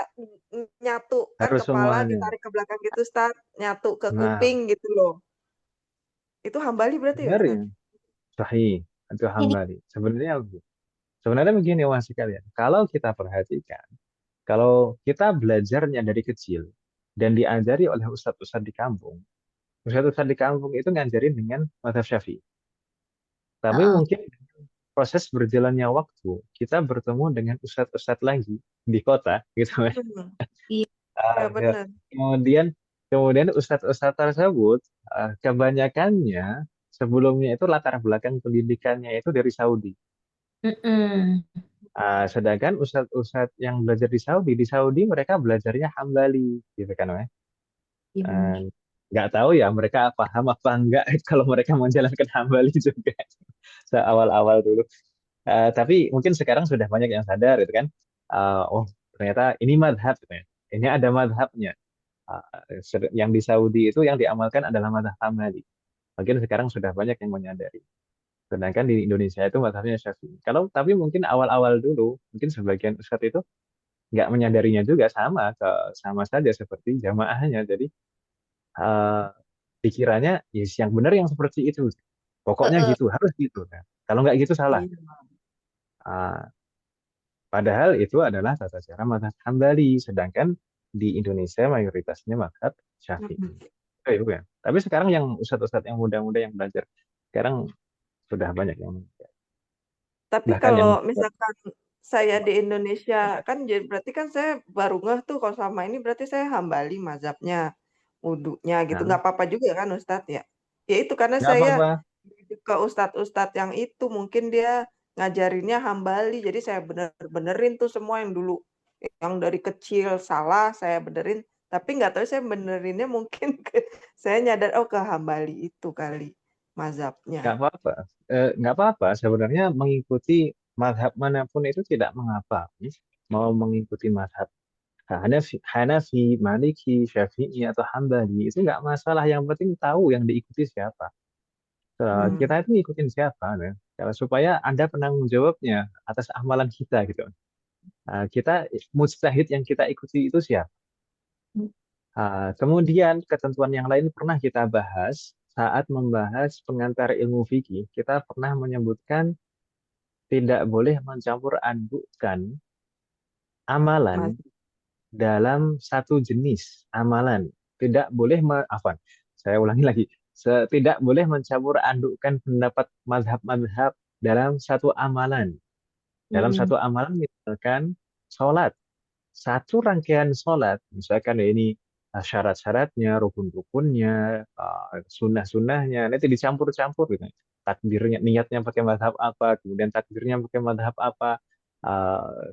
nyatu kan, harus kepala semuanya. ditarik ke belakang gitu, Ustadz, nyatu ke Nah, kuping gitu loh. Itu Hambali berarti ya, benar ya. Ustadz? Sahih. Itu Ini Hambali. Sebenarnya begini Mas sekalian. Kalau kita perhatikan, kalau kita belajarnya dari kecil dan diajari oleh ustadz-ustadz di kampung, ustadz-ustadz di kampung itu ngajarin dengan mazhab Syafi'i. Tapi ah, mungkin proses berjalannya waktu, kita bertemu dengan ustadz-ustadz lagi di kota, gitu. Hmm, iya, ya Uh, benar. kemudian kemudian ustadz-ustadz tersebut kebanyakannya sebelumnya itu latar belakang pendidikannya itu dari Saudi. mm-mm. Sedangkan ustadz-ustadz yang belajar di Saudi mereka belajarnya Hambali, gitu kan, Mas? Iya Eh, bener. nggak tahu ya mereka paham apa enggak kalau mereka menjalankan Hambali juga seawal-awal dulu. Tapi mungkin sekarang sudah banyak yang sadar, gitu kan? Oh ternyata ini madhab, gitu ya. Ini ada madhabnya. Yang di Saudi itu yang diamalkan adalah madhab Hambali. Mungkin sekarang sudah banyak yang menyadari. Sedangkan di Indonesia itu madhabnya Syafi'i. Tapi mungkin awal-awal dulu, mungkin sebagian ustadz itu nggak menyadarinya juga sama saja seperti jamaahnya. Jadi eh, pikirannya yes, yang benar yang seperti itu. Pokoknya Heeh, gitu, harus gitu. Nah, kalau nggak gitu salah. Iya. Ah, Padahal itu adalah tata cara mazhab Hambali, sedangkan di Indonesia mayoritasnya mazhab Syafi'i. Mm-mm. Itu ya. Tapi sekarang yang ustadz-ustadz yang muda-muda yang belajar, sekarang sudah banyak yang Tapi bahkan yang kalau misalkan saya di Indonesia kan jadi berarti kan saya baru ngeh tuh kalau sama ini berarti saya Hambali mazhabnya, wudunya gitu. nah, Nggak apa-apa juga kan Ustadz ya? Ya itu karena nggak saya apa-apa. ke ustadz-ustadz yang itu mungkin dia ngajarinnya Hambali. Jadi saya bener-benerin tuh semua yang dulu yang dari kecil salah saya benerin. Tapi nggak tahu saya benerinnya mungkin saya nyadar oh ke Hambali itu kali Nggak mazhabnya. apa-apa. Nggak apa-apa. Sebenarnya mengikuti mazhab manapun itu tidak mengapa. Mau mengikuti mazhab Hanafi, Maliki, Syafi'i atau Hambali itu nggak masalah. Yang penting tahu yang diikuti siapa. Kita Hmm. itu ngikutin siapa, ya. Supaya Anda penanggung jawabnya atas amalan kita gitu. Kita mujtahid yang kita ikuti itu siapa. Kemudian ketentuan yang lain pernah kita bahas saat membahas pengantar ilmu fikih. Kita pernah menyebutkan tidak boleh mencampur adukkan amalan Mas. dalam satu jenis amalan. Tidak boleh, afwan, saya ulangi lagi. Tidak boleh mencampur adukkan pendapat mazhab-mazhab dalam satu amalan. Dalam mm-mm. satu amalan misalkan sholat. Satu rangkaian sholat, misalkan ya ini syarat-syaratnya, rukun-rukunnya, sunnah-sunnahnya, nanti dicampur-campur gitu. Takdirnya, niatnya pakai mazhab apa, kemudian takdirnya pakai mazhab apa,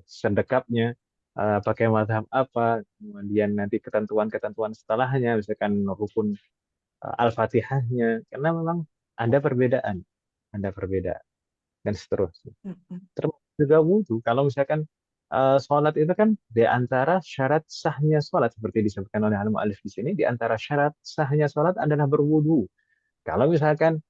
sedekapnya pakai mazhab apa, kemudian nanti ketentuan-ketentuan setelahnya, misalkan rukun Al-Fatihahnya, karena memang ada perbedaan, dan seterusnya. Mm-mm. Termasuk juga wudhu. Kalau misalkan sholat itu kan di antara syarat sahnya sholat seperti disebutkan oleh al-mu'allif di sini, di antara syarat sahnya sholat adalah berwudhu. Kalau misalkan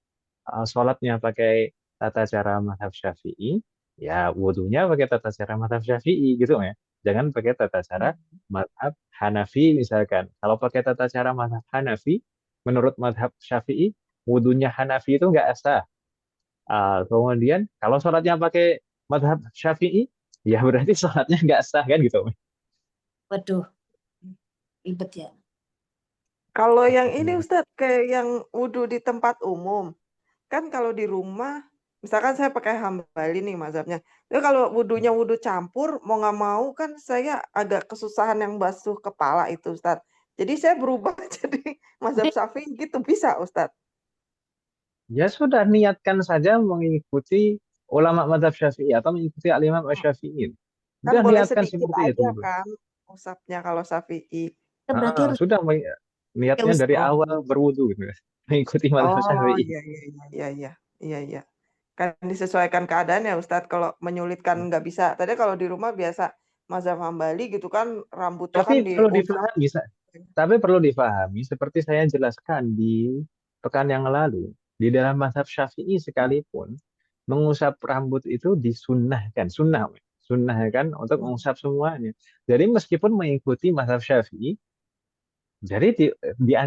sholatnya pakai tata cara mazhab Syafi'i, ya wudhunya pakai tata cara mazhab Syafi'i gitu ya. Jangan pakai tata cara mazhab Hanafi misalkan. Kalau pakai tata cara mazhab Hanafi, menurut mazhab Syafi'i, wudhunya Hanafi itu nggak sah. Kemudian kalau sholatnya pakai mazhab Syafi'i, ya berarti sholatnya nggak sah kan gitu. Waduh, ribet ya. Kalau yang ini Ustadz kayak yang wudhu di tempat umum, kan kalau di rumah, misalkan saya pakai Hambali nih mazhabnya, tapi kalau wudhunya wudhu campur, mau nggak mau kan saya agak kesusahan yang basuh kepala itu Ustadz. Jadi saya berubah jadi mazhab Syafi'i gitu bisa Ustadz. Ya sudah, niatkan saja mengikuti ulama mazhab Syafi'i atau mengikuti al-Imam Syafi'i. Kan Sudah boleh niatkan sedikit seperti itu. aja kan usapnya kalau Syafi'i. Ya, berarti harus Sudah Ya niatnya Ustaz. dari Oh, awal berwudu gitu, mengikuti mazhab oh Syafi'i. iya iya iya iya iya iya iya. Kan disesuaikan keadaan ya Ustadz. Kalau menyulitkan nggak bisa. Tadi kalau di rumah biasa mazhab Hambali gitu kan rambutnya kan Tapi perlu diusap. difahami, tapi perlu difahami seperti saya jelaskan di pekan yang lalu, di dalam mazhab Syafi'i sekalipun mengusap rambut itu disunnahkan, sunnah kan untuk mengusap semuanya. Jadi meskipun mengikuti mazhab Syafi'i, jadi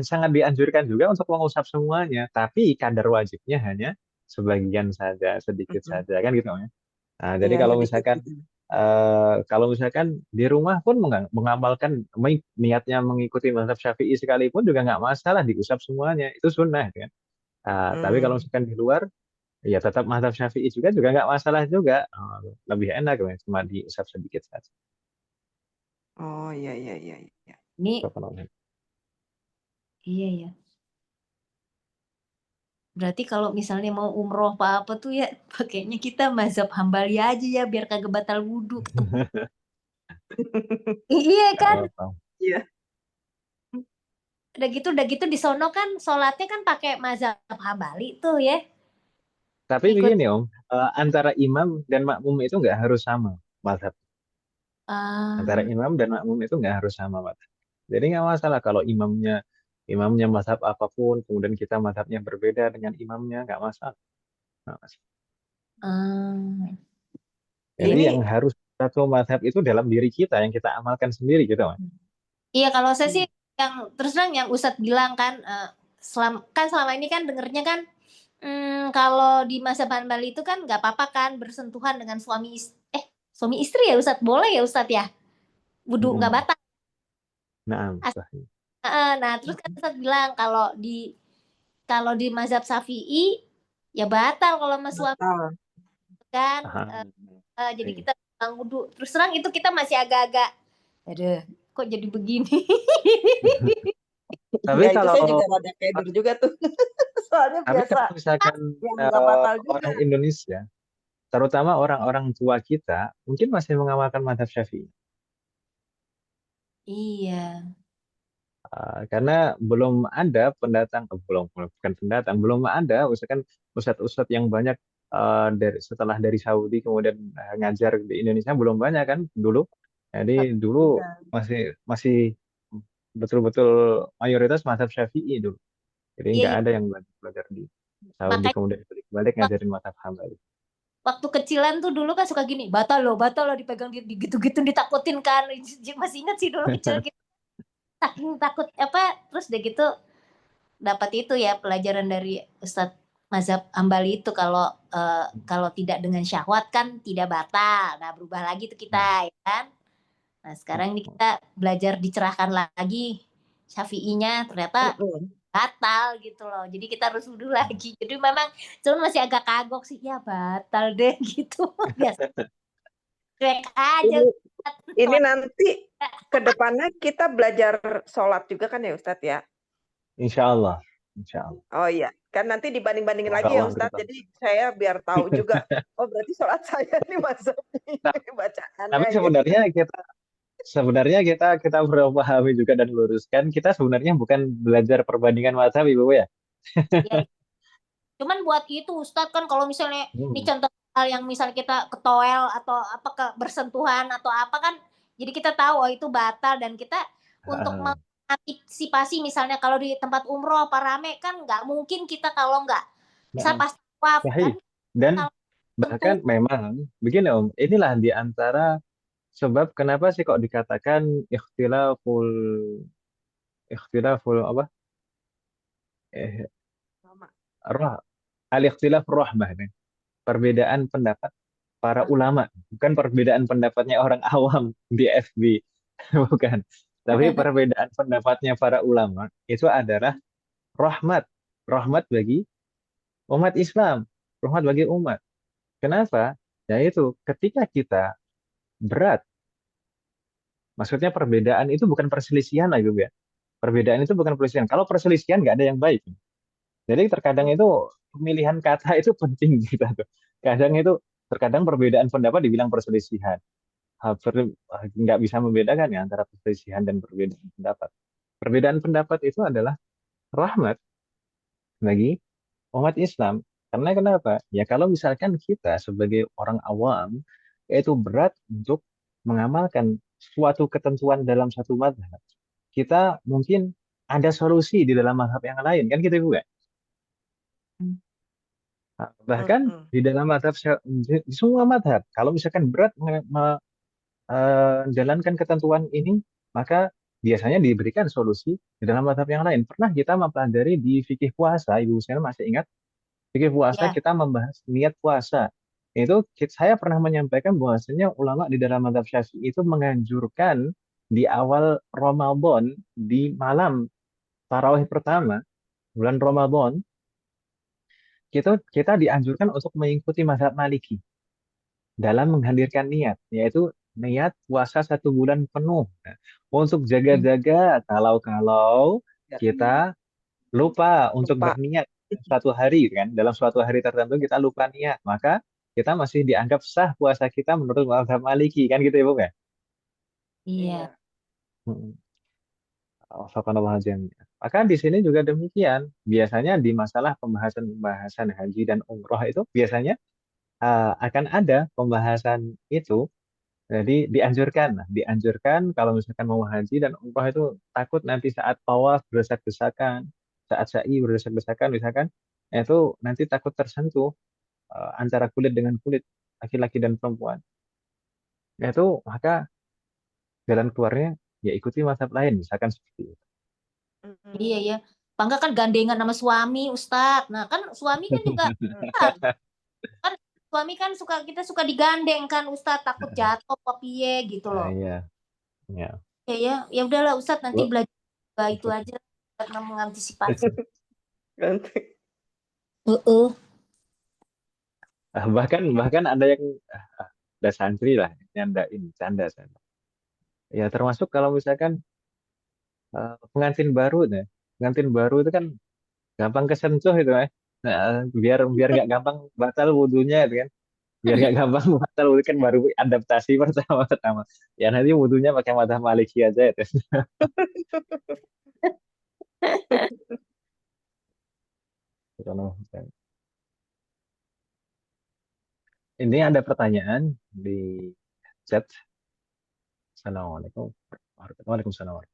sangat dianjurkan juga untuk mengusap semuanya, tapi kadar wajibnya hanya sebagian saja, sedikit Mm-mm. saja kan gitu ya. Nah, jadi Iya sedikit gitu. kalau misalkan di rumah pun mengamalkan niatnya mengikuti mazhab Syafi'i sekalipun juga nggak masalah diusap semuanya, itu sunnah kan. Nah, tapi kalau Hmm. misalkan di luar ya tetap mazhab Syafi'i juga nggak masalah juga. Lebih enak kan cuma diusap sedikit saja. Oh iya iya iya iya. Ini iya ya. Berarti kalau misalnya mau umroh apa-apa tuh ya pakainya kita mazhab Hambali aja ya biar kagak batal wudhu. Iya Nggak kan? apa-apa. Iya. Udah gitu di sono kan sholatnya kan pakai mazhab Hambali tuh ya. Tapi Ikut begini Om, antara imam dan makmum itu nggak harus sama mazhab. Antara ah imam dan makmum itu nggak harus sama mazhab. Jadi nggak masalah kalau imamnya mazhab apapun, kemudian kita mazhabnya berbeda dengan imamnya, nggak masalah. Nggak masalah. ah. Jadi yang Ini harus satu mazhab itu dalam diri kita, yang kita amalkan sendiri gitu, Mas. Iya kalau saya sih hmm, yang terus terang yang Ustadz bilang kan selama ini kan dengernya kan kalau di masa Hambali itu kan nggak apa-apa kan bersentuhan dengan suami istri ya Ustadz boleh ya Ustadz ya wudhu nggak Mm-mm. batal. Nah, sahih. Nah terus kan Ustadz bilang kalau di mazhab Syafi'i ya batal kalau sama suami batal. kan Aha. jadi Iya. kita bilang wudhu terus terang itu kita masih agak-agak aduh kok jadi begini. Tapi Ya itu kalau saya juga rada keder juga tuh. Soalnya tapi biasa kalau misalkan yang nggak batal juga. orang Indonesia, terutama orang-orang tua kita, mungkin masih mengamalkan mazhab Syafi'i. Iya. Karena belum ada pendatang, bukan pendatang, belum ada, misalkan ustadz-ustadz yang banyak setelah dari Saudi kemudian ngajar di Indonesia belum banyak kan dulu. Jadi dulu Iya. masih masih betul-betul mayoritas mazhab Syafi'i dulu. Jadi Iya, nggak iya. ada yang belajar, belajar di Saudi Makanya kemudian balik ngajarin mazhab Hambali. waktu kecilan tuh dulu kan suka gini, batal lo dipegang gitu-gitu ditakutin kan. Masih ingat sih dulu kecil gitu. Saking takut apa terus udah gitu dapat itu ya pelajaran dari Ustadz Mazhab Hambali itu kalau tidak dengan syahwat kan tidak batal. Nah, berubah lagi tuh Nah, kita ya kan. Nah, sekarang ini kita belajar dicerahkan lagi Syafi'inya ternyata Mm-mm. batal gitu loh. Jadi kita harus wudhu lagi. Jadi memang cuman masih agak kagok sih ya batal deh gitu. Biasa cuek aja. Ini ini nanti ke depannya kita belajar sholat juga kan ya Ustadz ya? insya Allah, insya Allah. Oh iya, kan nanti dibanding-bandingin Semoga lagi ya Allah Ustadz. berkenan. Jadi saya biar tahu juga. Oh berarti sholat saya nih masuk Nah, ini bacaannya tapi gitu. sebenarnya kita perlu pahami juga dan luruskan kita sebenarnya bukan belajar perbandingan mazhab Ibu ya. Ya, cuman buat itu Ustadz kan kalau misalnya ini Hmm. contoh hal yang misal kita ketoel atau apa ke bersentuhan atau apa kan jadi kita tahu oh itu batal dan kita untuk Ah, mengantisipasi misalnya kalau di tempat umroh apa rame kan nggak mungkin kita kalau nggak misal ah, pas tawaf kan sahih. Dan kalau sentuh bahkan memang begini Om, inilah di antara sebab kenapa sih kok dikatakan ikhtilaful apa? Eh, Sama. roh, al-ikhtilaf rahmah nih. Perbedaan pendapat para ulama, bukan perbedaan pendapatnya orang awam di FB, bukan. Tapi perbedaan pendapatnya para ulama itu adalah rahmat, rahmat bagi umat Islam, rahmat bagi umat. Kenapa? Yaitu ketika kita berat, maksudnya perbedaan itu bukan perselisihan lagi ya. Perbedaan itu bukan perselisihan. Kalau perselisihan nggak ada yang baik. Jadi terkadang itu pemilihan kata itu penting kita tuh. Kadang itu terkadang perbedaan pendapat dibilang perselisihan. Nggak bisa membedakan ya antara perselisihan dan perbedaan pendapat. Perbedaan pendapat itu adalah rahmat bagi umat Islam. Karena kenapa? Ya kalau misalkan kita sebagai orang awam itu berat untuk mengamalkan suatu ketentuan dalam satu mazhab. Kita mungkin ada solusi di dalam mazhab yang lain kan gitu juga. Nah, bahkan Mm-mm. di dalam mazhab di semua mazhab kalau misalkan berat menjalankan ketentuan ini maka biasanya diberikan solusi di dalam mazhab yang lain. Pernah kita mempelajari di fikih puasa, Ibu Husnul masih ingat? Fikih puasa Ya, kita membahas niat puasa. Itu saya pernah menyampaikan bahwasanya ulama di dalam mazhab Syafi'i itu menganjurkan di awal Ramadan di malam tarawih pertama bulan Ramadan kita dianjurkan untuk mengikuti mazhab Maliki dalam menghadirkan niat, yaitu niat puasa 1 bulan penuh. Nah, untuk hmm, jaga-jaga kalau-kalau Ya, kita lupa untuk lupa. berniat suatu hari kan, dalam suatu hari tertentu kita lupa niat, maka kita masih dianggap sah puasa kita menurut mazhab Maliki kan gitu ya Bu ya. iya, Iya. Mm-mm. Wafakanallahu jami'an. Maka di sini juga demikian. Biasanya di masalah pembahasan haji dan umroh itu biasanya akan ada pembahasan itu. Jadi dianjurkan kalau misalkan mau haji dan umroh itu takut nanti saat tawaf berdesak-desakan, saat sa'i berdesak-desakan misalkan, itu nanti takut tersentuh antara kulit dengan kulit laki-laki dan perempuan. Itu maka jalan keluarnya ya ikuti mazhab lain misalkan seperti itu. iya, Mm-mm. ya. Bangga kan gandengan sama suami, Ustadz. Nah, kan suami kan juga, Mm. kan suami kan kita suka digandeng kan, Ustadz, takut jatuh apa piye gitu loh. Iya, ya. Ya, ya, ya udahlah Ustadz, nanti Bu. belajar itu aja karena mengantisipasi. Nanti. Heeh. Bahkan bahkan ada yang ada santri lah nyandain canda. Ya termasuk kalau misalkan pengantin baru deh. Pengantin baru itu kan gampang kesentuh itu Nah, biar biar nggak gampang batal wudhunya itu kan. Biar nggak gampang batal wudhu kan baru adaptasi pertama-tama. Ya nanti wudhunya pakai mata maliki aja itu. Ini ada pertanyaan di chat. Assalamualaikum. Waalaikumsalam.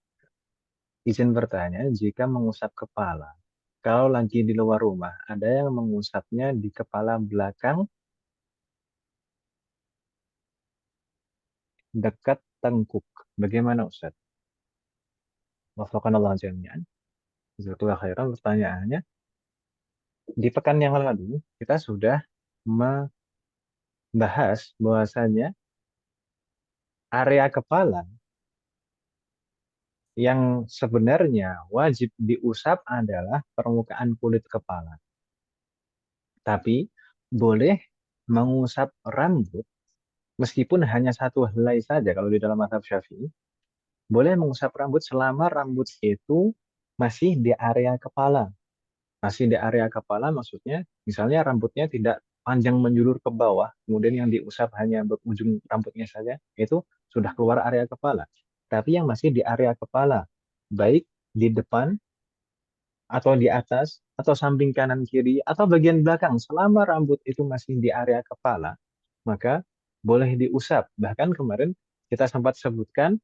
Izin bertanya, jika mengusap kepala, kalau lagi di luar rumah, ada yang mengusapnya di kepala belakang dekat tengkuk. Bagaimana Ustaz? Wafakanallah jami'an. Jazakallah khairan pertanyaannya. Di pekan yang lalu, kita sudah membahas bahwasanya area kepala yang sebenarnya wajib diusap adalah permukaan kulit kepala. Tapi boleh mengusap rambut meskipun hanya satu helai saja kalau di dalam mazhab Syafi'i, boleh mengusap rambut selama rambut itu masih di area kepala. Masih di area kepala maksudnya misalnya rambutnya tidak panjang menjulur ke bawah, kemudian yang diusap hanya berujung rambutnya saja, itu sudah keluar area kepala. Tapi yang masih di area kepala, baik di depan atau di atas atau samping kanan kiri atau bagian belakang, selama rambut itu masih di area kepala, maka boleh diusap. Bahkan kemarin kita sempat sebutkan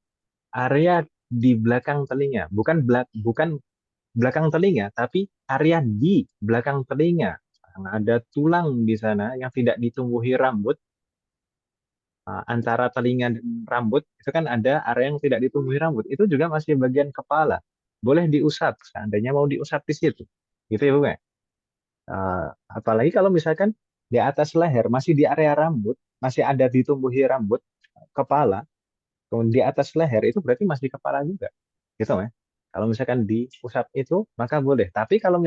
area di belakang telinga, bukan belakang telinga, tapi area di belakang telinga. Karena ada tulang di sana yang tidak ditumbuhi rambut, antara telinga dan rambut, itu kan ada area yang tidak ditumbuhi rambut. Itu juga masih bagian kepala. Boleh diusap, seandainya mau diusap di situ. Gitu ya, Bu ya? Apalagi kalau misalkan di atas leher, masih di area rambut, masih ada ditumbuhi rambut, kepala, kemudian di atas leher, itu berarti masih kepala juga. Gitu ya. Kalau misalkan diusap itu, maka boleh. Tapi kalau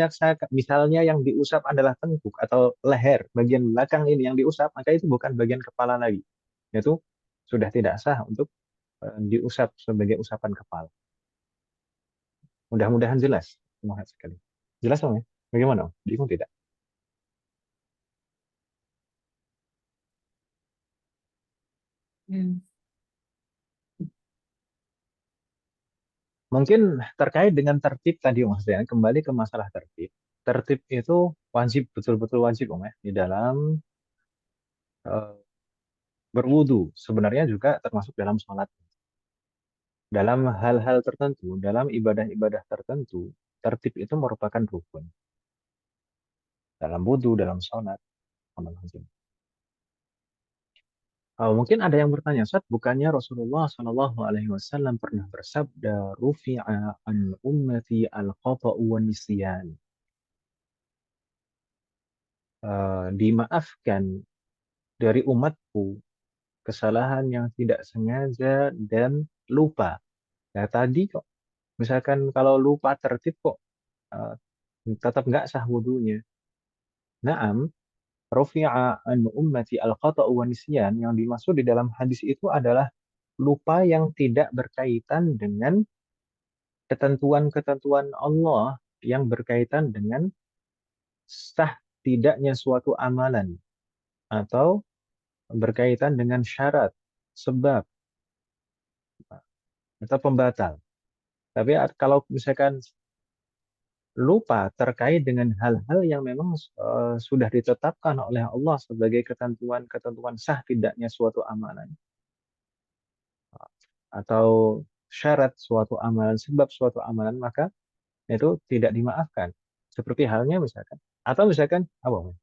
misalnya yang diusap adalah tengkuk atau leher, bagian belakang ini yang diusap, maka itu bukan bagian kepala lagi. Itu sudah tidak sah untuk diusap sebagai usapan kepala. Mudah-mudahan jelas. Terima kasih sekali. Jelas Om ya? Bagaimana Om? Bingung tidak? Hmm. Mungkin terkait dengan tertib tadi Mas ya, kembali ke masalah tertib. Tertib itu wajib, betul-betul wajib Om ya, di dalam eh, berwudu. Sebenarnya juga termasuk dalam sholat. Dalam hal-hal tertentu, dalam ibadah-ibadah tertentu, tertib itu merupakan rukun. Dalam wudu, dalam sholat. Amal wajib. Mungkin ada yang bertanya, Ustaz, bukannya Rasulullah Shallallahu Alaihi Wasallam pernah bersabda, "Rufi'a an ummati al-qata'u wan nisyan." Dimaafkan dari umatku kesalahan yang tidak sengaja dan lupa. Nah, tadi kok, misalkan kalau lupa tertib kok eh, tetap nggak sah wudunya. Naam, rufi'a an ummati al-qata'u wan nisyan, yang dimaksud di dalam hadis itu adalah lupa yang tidak berkaitan dengan ketentuan-ketentuan Allah yang berkaitan dengan sah tidaknya suatu amalan atau berkaitan dengan syarat, sebab, atau pembatal. Tapi kalau misalkan lupa terkait dengan hal-hal yang memang sudah ditetapkan oleh Allah sebagai ketentuan-ketentuan sah tidaknya suatu amalan atau syarat suatu amalan, sebab suatu amalan, maka itu tidak dimaafkan. Seperti halnya misalkan, atau misalkan apa?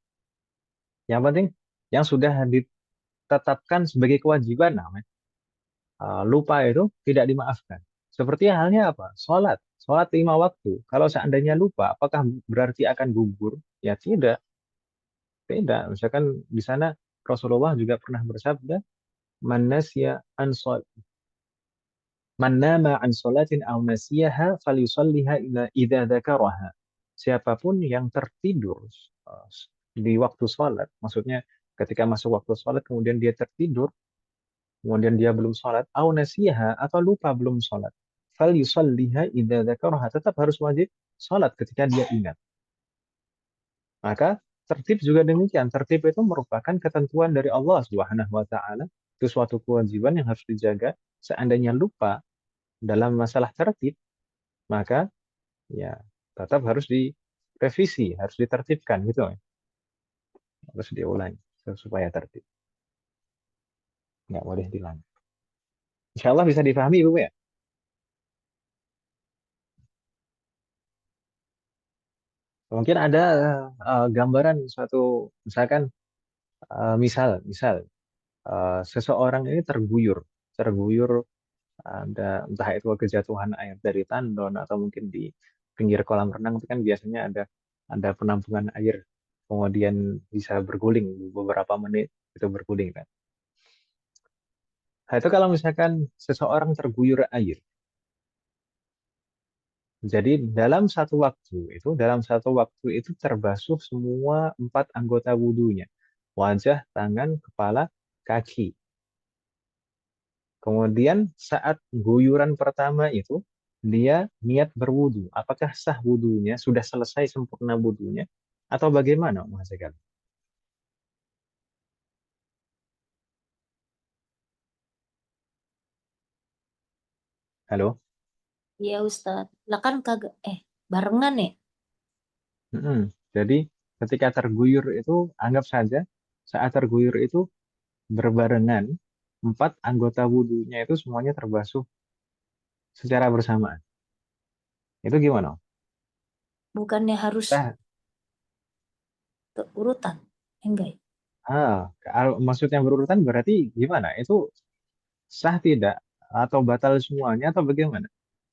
Yang penting yang sudah ditetapkan sebagai kewajiban, namanya lupa itu tidak dimaafkan. Seperti halnya apa? Sholat 5 waktu. Kalau seandainya lupa, apakah berarti akan gugur? Ya tidak, tidak. Misalkan di sana Rasulullah juga pernah bersabda, "Man nasya an shol- man nama an sholatin aw nasiyaha falyusalliha idza dzakaraha." Siapapun yang tertidur eh, di waktu sholat, maksudnya ketika masuk waktu sholat kemudian dia tertidur, kemudian dia belum sholat, au nasiha, atau lupa belum sholat, fal yusalliha idza dzakaraha, tetap harus wajib sholat ketika dia ingat. Maka tertib juga demikian. Tertib itu merupakan ketentuan dari Allah Subhanahu wa taala. Itu suatu kewajiban yang harus dijaga. Seandainya lupa dalam masalah tertib, maka ya tetap harus direvisi, harus ditertibkan gitu ya. Harus diulangi supaya tertib. Nggak boleh diulangi. Insya Allah bisa difahami Ibu ya. Mungkin ada gambaran suatu, misalkan misal seseorang ini terguyur ada, entah itu kejatuhan air dari tandon atau mungkin di pinggir kolam renang itu kan biasanya ada penampungan air, kemudian bisa berguling beberapa menit, itu berguling kan. Nah, itu kalau misalkan seseorang terguyur air, jadi dalam satu waktu itu terbasuh semua 4 anggota wudhunya, wajah, tangan, kepala, kaki. Kemudian saat guyuran pertama itu dia niat berwudu. Apakah sah wudunya? Sudah selesai sempurna wudunya? Atau bagaimana Mas Ekal? Halo? Iya Ustadz. Lah kan kagak barengan ya? Mm-mm. Jadi ketika terguyur itu, anggap saja saat terguyur itu berbarengan 4 anggota wudunya itu semuanya terbasuh secara bersamaan. Itu gimana? Bukannya harus Sah? urutan? Enggak ya? Kalau maksudnya berurutan berarti gimana? Itu sah tidak? Atau batal semuanya atau bagaimana?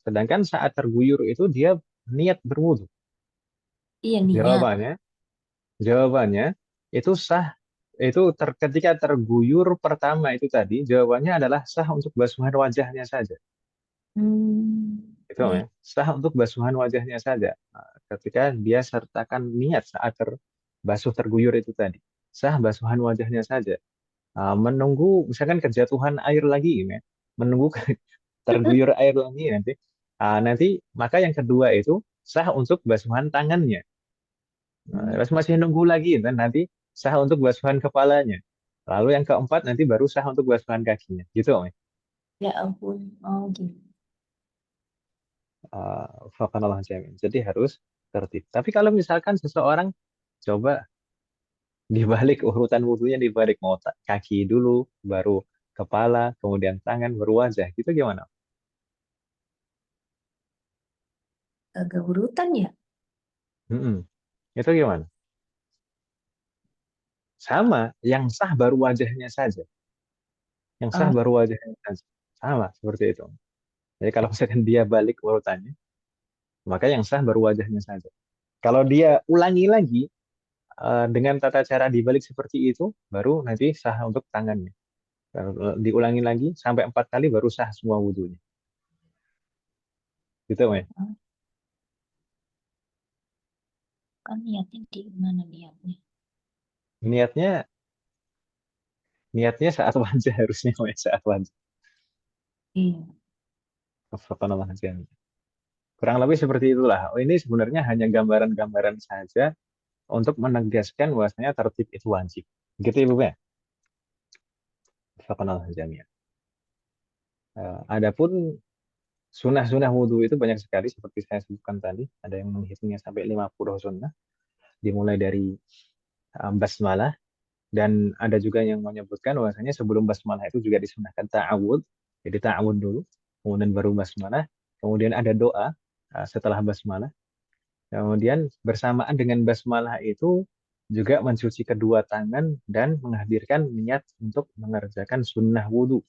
Sedangkan saat terguyur itu dia niat berwudu. Iya niat. Jawabannya, jawabannya itu sah, itu ketika terguyur pertama itu tadi, jawabannya adalah sah untuk basuhan wajahnya saja. Itu Iya. ya, sah untuk basuhan wajahnya saja. Nah, ketika dia sertakan niat saat terbasuh terguyur itu tadi, sah basuhan wajahnya saja. Menunggu misalkan kejatuhan air lagi ini, ya, menunggu terguyur air lagi nanti. Nanti maka yang kedua itu sah untuk basuhan tangannya. Nah, Hmm, terus masih nunggu lagi kan nanti sah untuk basuhan kepalanya. Lalu yang keempat nanti baru sah untuk basuhan kakinya. Gitu Om. ya ampun. Oh gitu. Fakanallah jamin. Jadi harus tertib. Tapi kalau misalkan seseorang coba dibalik urutan wudhunya dibalik mau kaki dulu, baru kepala, kemudian tangan, baru wajah, gitu gimana? Agak urutan ya. Mm-mm. Itu gimana? Sama, yang sah baru wajahnya saja. Yang sah Oh, baru wajahnya saja. Sama seperti itu. Jadi kalau misalkan dia balik urutannya, maka yang sah baru wajahnya saja. Kalau dia ulangi lagi dengan tata cara dibalik seperti itu, baru nanti sah untuk tangannya. Kalau diulangi lagi sampai 4 kali baru sah semua wudhunya. Gitu, ya. kan niatnya di mana niatnya? Niatnya niatnya saat wajah harusnya, ya, saat wajah. Iya. Subhanallah. Kurang lebih seperti itulah. Oh, ini sebenarnya hanya gambaran-gambaran saja untuk menegaskan bahwasanya tertib itu wajib. Gitu, Ibu ya. Subhanallah jami'an. Adapun sunnah-sunnah wudhu itu banyak sekali seperti saya sebutkan tadi. Ada yang menghitungnya sampai 50 sunnah. Dimulai dari basmalah. Dan ada juga yang menyebutkan bahwasanya sebelum basmalah itu juga disunahkan ta'awud. Jadi ta'awud dulu. Kemudian baru basmalah. Kemudian ada doa setelah basmalah. Kemudian bersamaan dengan basmalah itu juga mencuci kedua tangan dan menghadirkan niat untuk mengerjakan sunnah wudhu.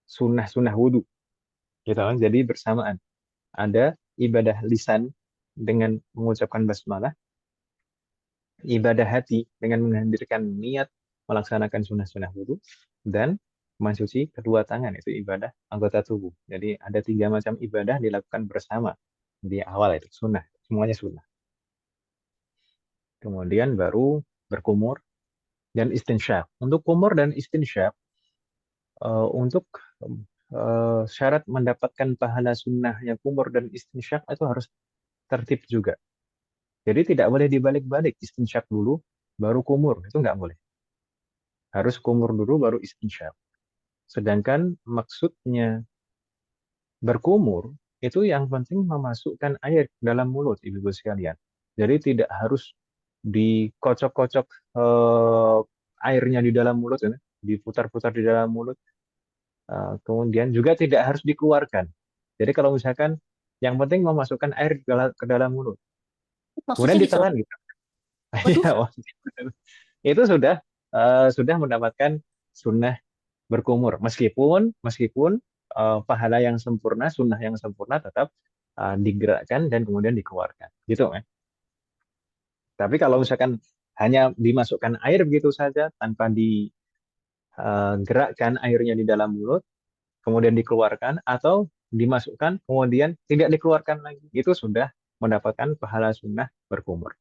Sunnah-sunnah wudhu. Gitu kan? Jadi bersamaan. Ada ibadah lisan dengan mengucapkan basmalah, ibadah hati dengan menghadirkan niat melaksanakan sunnah-sunnah wudhu, dan mencuci kedua tangan itu ibadah anggota tubuh. Jadi ada 3 macam ibadah dilakukan bersama di awal itu sunnah, semuanya sunnah. Kemudian baru berkumur dan istinsyaq. Untuk kumur dan istinsyaq, untuk syarat mendapatkan pahala sunnahnya kumur dan istinsyaq itu harus tertib juga. Jadi tidak boleh dibalik-balik, istinsyaq dulu, baru kumur. Itu nggak boleh. Harus kumur dulu, baru istinsyaq. Sedangkan maksudnya berkumur, itu yang penting memasukkan air ke dalam mulut, ibu-ibu sekalian. Jadi tidak harus dikocok-kocok airnya di dalam mulut, ya, diputar-putar di dalam mulut. Kemudian juga tidak harus dikeluarkan. Jadi kalau misalkan yang penting memasukkan air ke dalam mulut, Maksudnya kemudian gitu. ditelan gitu. Waduh, Iya, itu sudah mendapatkan sunnah berkumur. Meskipun meskipun pahala yang sempurna, sunnah yang sempurna tetap digerakkan dan kemudian dikeluarkan. Gitu kan. Tapi kalau misalkan hanya dimasukkan air begitu saja tanpa digerakkan airnya di dalam mulut, kemudian dikeluarkan atau dimasukkan kemudian tidak dikeluarkan lagi, itu sudah mendapatkan pahala sunnah berkumur.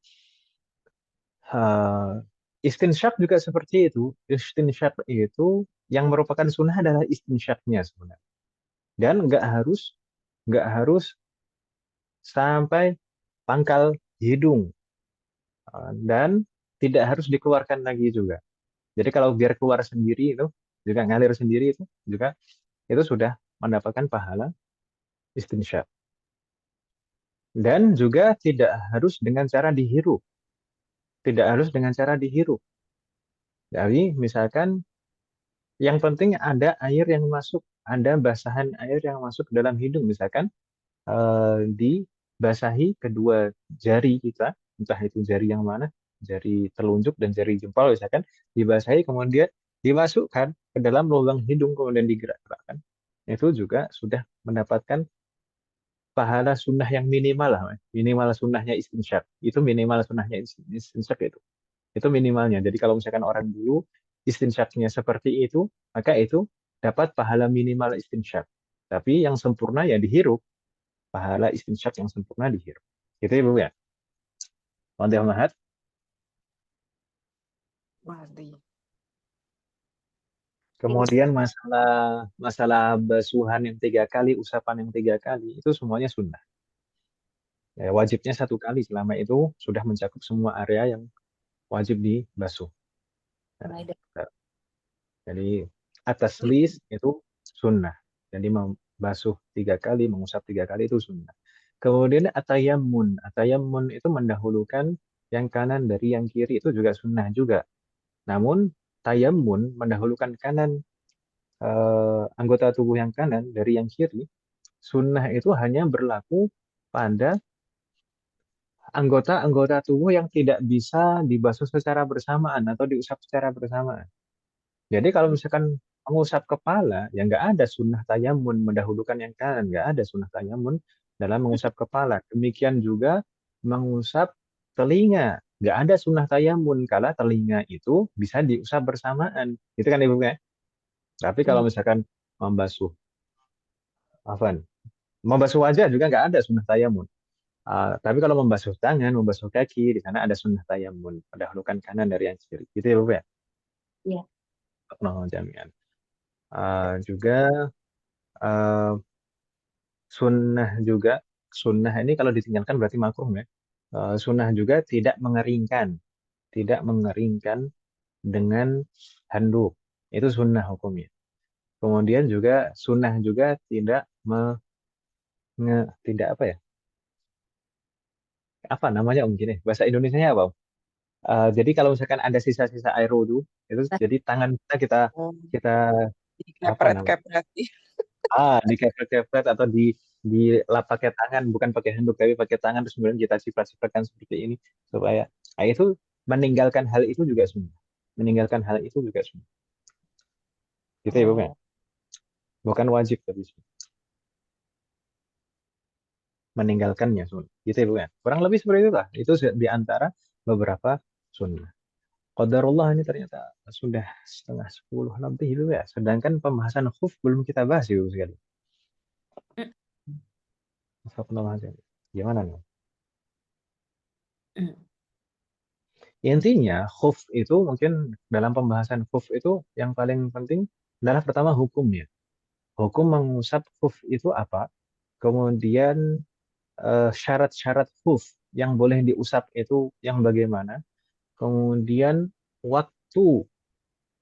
Uh, Istinsyak juga seperti itu. Istinsyak itu yang merupakan sunnah adalah istinsyaknya sebenarnya. Dan nggak harus sampai pangkal hidung. Dan tidak harus dikeluarkan lagi juga. Jadi kalau biar keluar sendiri itu juga ngalir sendiri itu sudah mendapatkan pahala istinsyak. Dan juga tidak harus dengan cara dihirup. Tidak harus dengan cara dihirup. Jadi misalkan yang penting ada air yang masuk, ada basahan air yang masuk ke dalam hidung. Misalkan dibasahi kedua jari kita, entah itu jari yang mana, jari telunjuk dan jari jempol misalkan, dibasahi kemudian dimasukkan ke dalam lubang hidung kemudian digerak-gerakkan. Itu juga sudah mendapatkan pahala sunnah yang minimal lah, minimal sunnahnya istinsyak. Itu minimal sunnahnya istinsyak itu. Itu minimalnya. Jadi kalau misalkan orang dulu istinsyaknya seperti itu, maka itu dapat pahala minimal istinsyak. Tapi yang sempurna ya dihirup. Pahala istinsyak yang sempurna dihirup. Gitu ya, Bu ya. Wadih mahat. Wadi. Kemudian masalah masalah basuhan yang 3 kali, usapan yang 3 kali, itu semuanya sunnah. Ya, wajibnya 1 kali selama itu sudah mencakup semua area yang wajib dibasuh. mulai dari Nah, jadi atas list itu sunnah. Jadi membasuh 3 kali, mengusap 3 kali itu sunnah. Kemudian atayamun. Atayamun itu mendahulukan yang kanan dari yang kiri, itu juga sunnah juga. Namun tayamun mendahulukan kanan, anggota tubuh yang kanan dari yang kiri. Sunnah itu hanya berlaku pada anggota-anggota tubuh yang tidak bisa dibasuh secara bersamaan atau diusap secara bersamaan. Jadi kalau misalkan mengusap kepala, ya nggak ada sunnah tayamun mendahulukan yang kanan, nggak ada sunnah tayamun dalam mengusap kepala. Demikian juga mengusap telinga, nggak ada sunnah tayamun kalau telinga itu bisa diusap bersamaan, gitu kan ibu ya. Tapi kalau Iya. misalkan membasuh, apa? Membasuh wajah juga nggak ada sunnah tayamun. Tapi kalau membasuh tangan, membasuh kaki, di sana ada sunnah tayamun, mendahulukan kanan dari yang kiri, gitu ya ibu ya. Iya. Nah, jami'an. Juga eh, sunnah juga, sunnah ini kalau ditinggalkan berarti makruh ya. Sunnah juga tidak mengeringkan dengan handuk. Itu sunnah hukumnya. Kemudian juga sunnah juga tidak tidak apa ya? Apa namanya mungkin ya? Bahasa Indonesianya apa? Jadi kalau misalkan ada sisa-sisa air wudhu, itu jadi tangan kita kita Oh, kita jadi apa namanya? kepret-kepret. Dikepret-kepret atau dilap pakai tangan, bukan pakai handuk tapi pakai tangan, terus kemudian kita ciprat-cipratkan seperti ini supaya itu meninggalkan hal itu juga sunnah. Meninggalkan hal itu juga sunnah. Gitu ya, Bu ya. Oh, Bukan wajib tapi sunnah. Meninggalkannya sunnah. Gitu ya, Bu ya. Kurang lebih seperti itu lah. Itu di antara beberapa sunnah. Qadarullah ini ternyata sudah setengah 10 lebih itu ya. Sedangkan pembahasan khuf belum kita bahas itu sekali. Mm, Gimana nih? mm. Intinya, khuf itu mungkin dalam pembahasan khuf itu yang paling penting adalah pertama hukumnya. Hukum mengusap khuf itu apa? Kemudian syarat-syarat khuf yang boleh diusap itu yang bagaimana? Kemudian waktu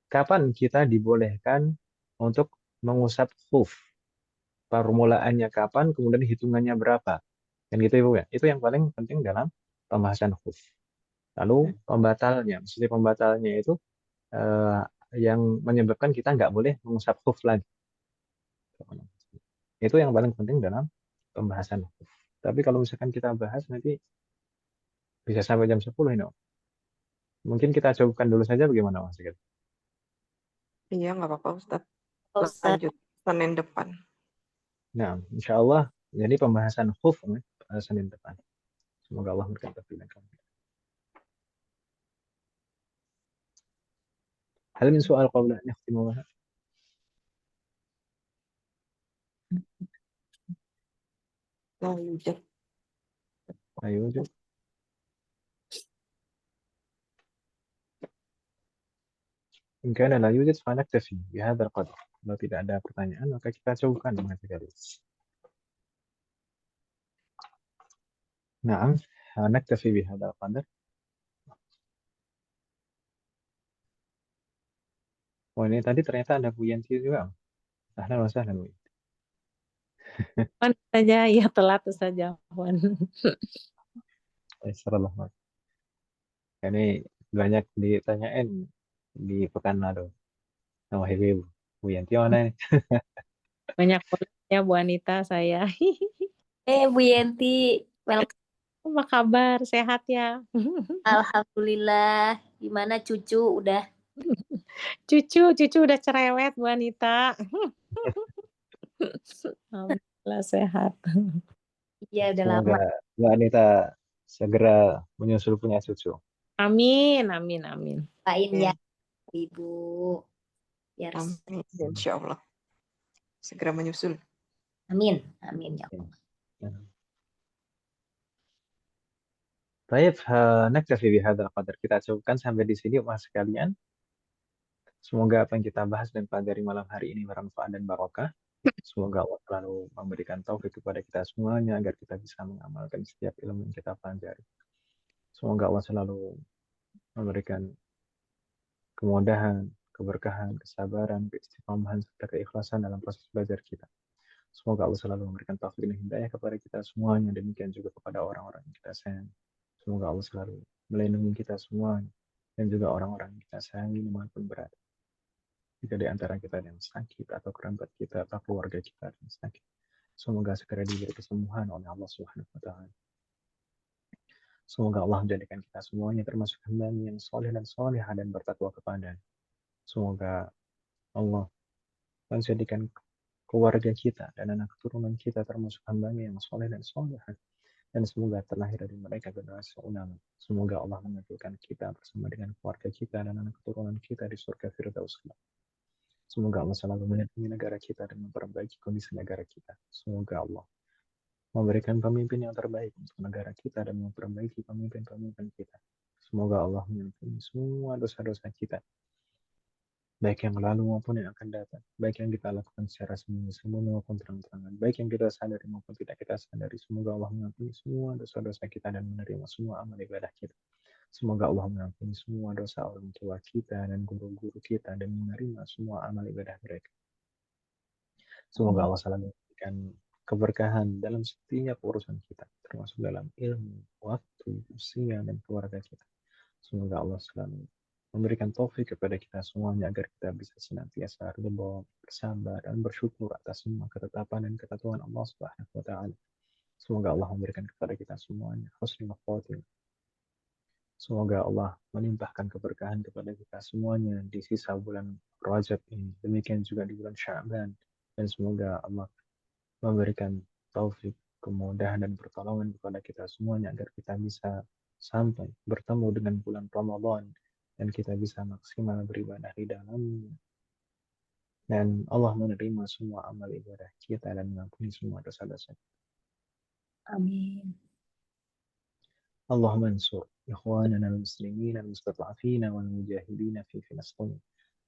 kapan kita dibolehkan untuk mengusap khuf? Permulaannya kapan? Kemudian hitungannya berapa? Dan gitu Ibu ya. Itu yang paling penting dalam pembahasan khuf. Lalu pembatalnya, maksudnya pembatalnya itu eh, yang menyebabkan kita nggak boleh mengusap khuf lagi. Itu yang paling penting dalam pembahasan khuf. Tapi kalau misalkan kita bahas nanti bisa sampai jam 10 ini, Om. Mungkin kita cukupkan dulu saja bagaimana Mas Sigit? iya nggak apa-apa Ustaz. Pak Ustadz. Lanjut Senin depan. Nah, insya Allah jadi pembahasan khuf Senin depan. Semoga Allah memberikan taufik dan hidayah. Hal min soal qabla an nakhtimu biha? Lanjut. Ayo, in kana la yujad fa naktafi bihadha al-qadr. Kalau tidak ada pertanyaan maka kita cukupkan dengan sekali. Naam, naktafi bihadha al-qadr. Oh ini tadi ternyata ada Bu Yanti juga. Ahlan wa sahlan, Bu. Wan saja ya telat saja Wan. Assalamualaikum. Ini banyak ditanyain di pekan lalu sama Ibu. Bu Yanti mana nih? Banyak ya Bu Anita saya. Bu Yenti, welcome. Apa kabar? Sehat ya? Alhamdulillah. Gimana cucu udah? Cucu udah cerewet Bu Anita. Alhamdulillah sehat. Iya udah Semoga lama. Mbak Anita segera menyusul punya cucu. Amin, amin, amin. Doain Ya, ya Ibu. Biar amin. Insya Allah. Segera menyusul. amin, amin ya Allah. Baik, naktafi bihadza qadar. Kita cukupkan sampai di sini Mas sekalian. Semoga apa yang kita bahas dan pelajari malam hari ini bermanfaat dan barokah. Semoga Allah selalu memberikan taufik kepada kita semuanya agar kita bisa mengamalkan setiap ilmu yang kita pelajari. Semoga Allah selalu memberikan kemudahan, keberkahan, kesabaran, keistiqomahan, serta keikhlasan dalam proses belajar kita. Semoga Allah selalu memberikan taufik dan hidayah kepada kita semuanya, demikian juga kepada orang-orang yang kita sayang. Semoga Allah selalu melindungi kita semuanya dan juga orang-orang yang kita sayangi dimanapun berada. Jika di antara kita yang sakit atau kerabat kita atau keluarga kita yang sakit, semoga segera diberi kesembuhan oleh Allah Subhanahu wa taala. Semoga Allah menjadikan kita semuanya termasuk hamba yang soleh dan solehah dan bertakwa kepada-Nya. Semoga Allah menjadikan keluarga kita dan anak keturunan kita termasuk hamba-Nya yang soleh dan solehah. Dan semoga terlahir dari mereka generasi ulama. Semoga Allah mengumpulkan kita bersama dengan keluarga kita dan anak keturunan kita di surga Firdaus. Semoga Allah selalu melindungi negara kita dan memperbaiki kondisi negara kita. Semoga Allah memberikan pemimpin yang terbaik untuk negara kita dan memperbaiki pemimpin-pemimpin kita. Semoga Allah mengampuni semua dosa-dosa kita, baik yang lalu maupun yang akan datang, baik yang kita lakukan secara sembunyi maupun terang-terangan, baik yang kita sadari maupun tidak kita sadari. Semoga Allah mengampuni semua dosa-dosa kita dan menerima semua amal ibadah kita. Semoga Allah mengampuni semua dosa orang tua kita dan guru-guru kita dan menerima semua amal ibadah mereka. Semoga Allah selalu memberikan keberkahan dalam setiap urusan kita, termasuk dalam ilmu, waktu, usia, dan keluarga kita. Semoga Allah selalu memberikan taufik kepada kita semuanya agar kita bisa senantiasa ridha, bersabar, dan bersyukur atas semua ketetapan dan ketentuan Allah Subhanahu wa taala. Semoga Allah memberikan kepada kita semuanya husnul khatimah. Semoga Allah melimpahkan keberkahan kepada kita semuanya di sisa bulan Rajab ini. Demikian juga di bulan Sya'ban. Dan semoga Allah memberikan taufik, kemudahan, dan pertolongan kepada kita semuanya agar kita bisa sampai bertemu dengan bulan Ramadan dan kita bisa maksimal beribadah di dalamnya. Dan Allah menerima semua amal ibadah kita dan mengampuni semua dosa-dosa. Amin. اللهم انصر إخواننا المسلمين المستضعفين والمجاهدين في فلسطين.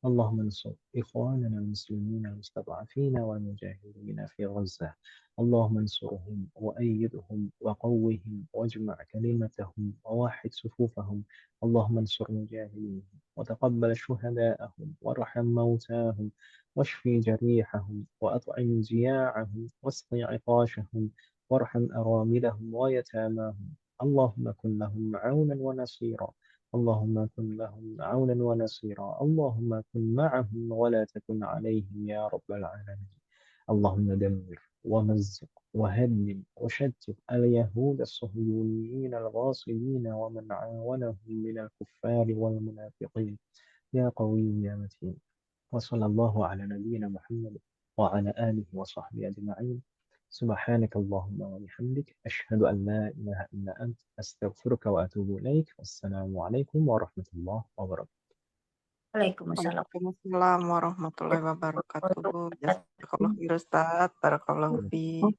اللهم انصر إخواننا المسلمين المستضعفين والمجاهدين في غزة. اللهم انصرهم وأيدهم وقوهم واجمع كلمتهم ووحد صفوفهم. اللهم انصر مجاهديهم وتقبل شهداءهم وارحم موتاهم واشفي جريحهم وأطعم جياعهم واسق عطاشهم وارحم أراملهم ويتاماهم. اللهم كن لهم عونا ونصيرا. اللهم كن لهم عونا ونصيرا. اللهم كن معهم ولا تكن عليهم يا رب العالمين. اللهم دمر ومزق وهدم وشتت اليهود الصهيونيين الغاصبين ومن عاونهم من الكفار والمنافقين يا قوي يا متين. وصلى الله على نبينا محمد وعلى آله وصحبه أجمعين. سبحانك اللهم وبحمدك أشهد أن لا إله إلا أنت أستغفرك وأتوب إليك. والسلام عليكم ورحمة الله وبركاته. Waalaikumsalam. Waalaikumsalam warahmatullahi wabarakatuh. Jazakallahu khairan Ustaz. Barakallahu fiik.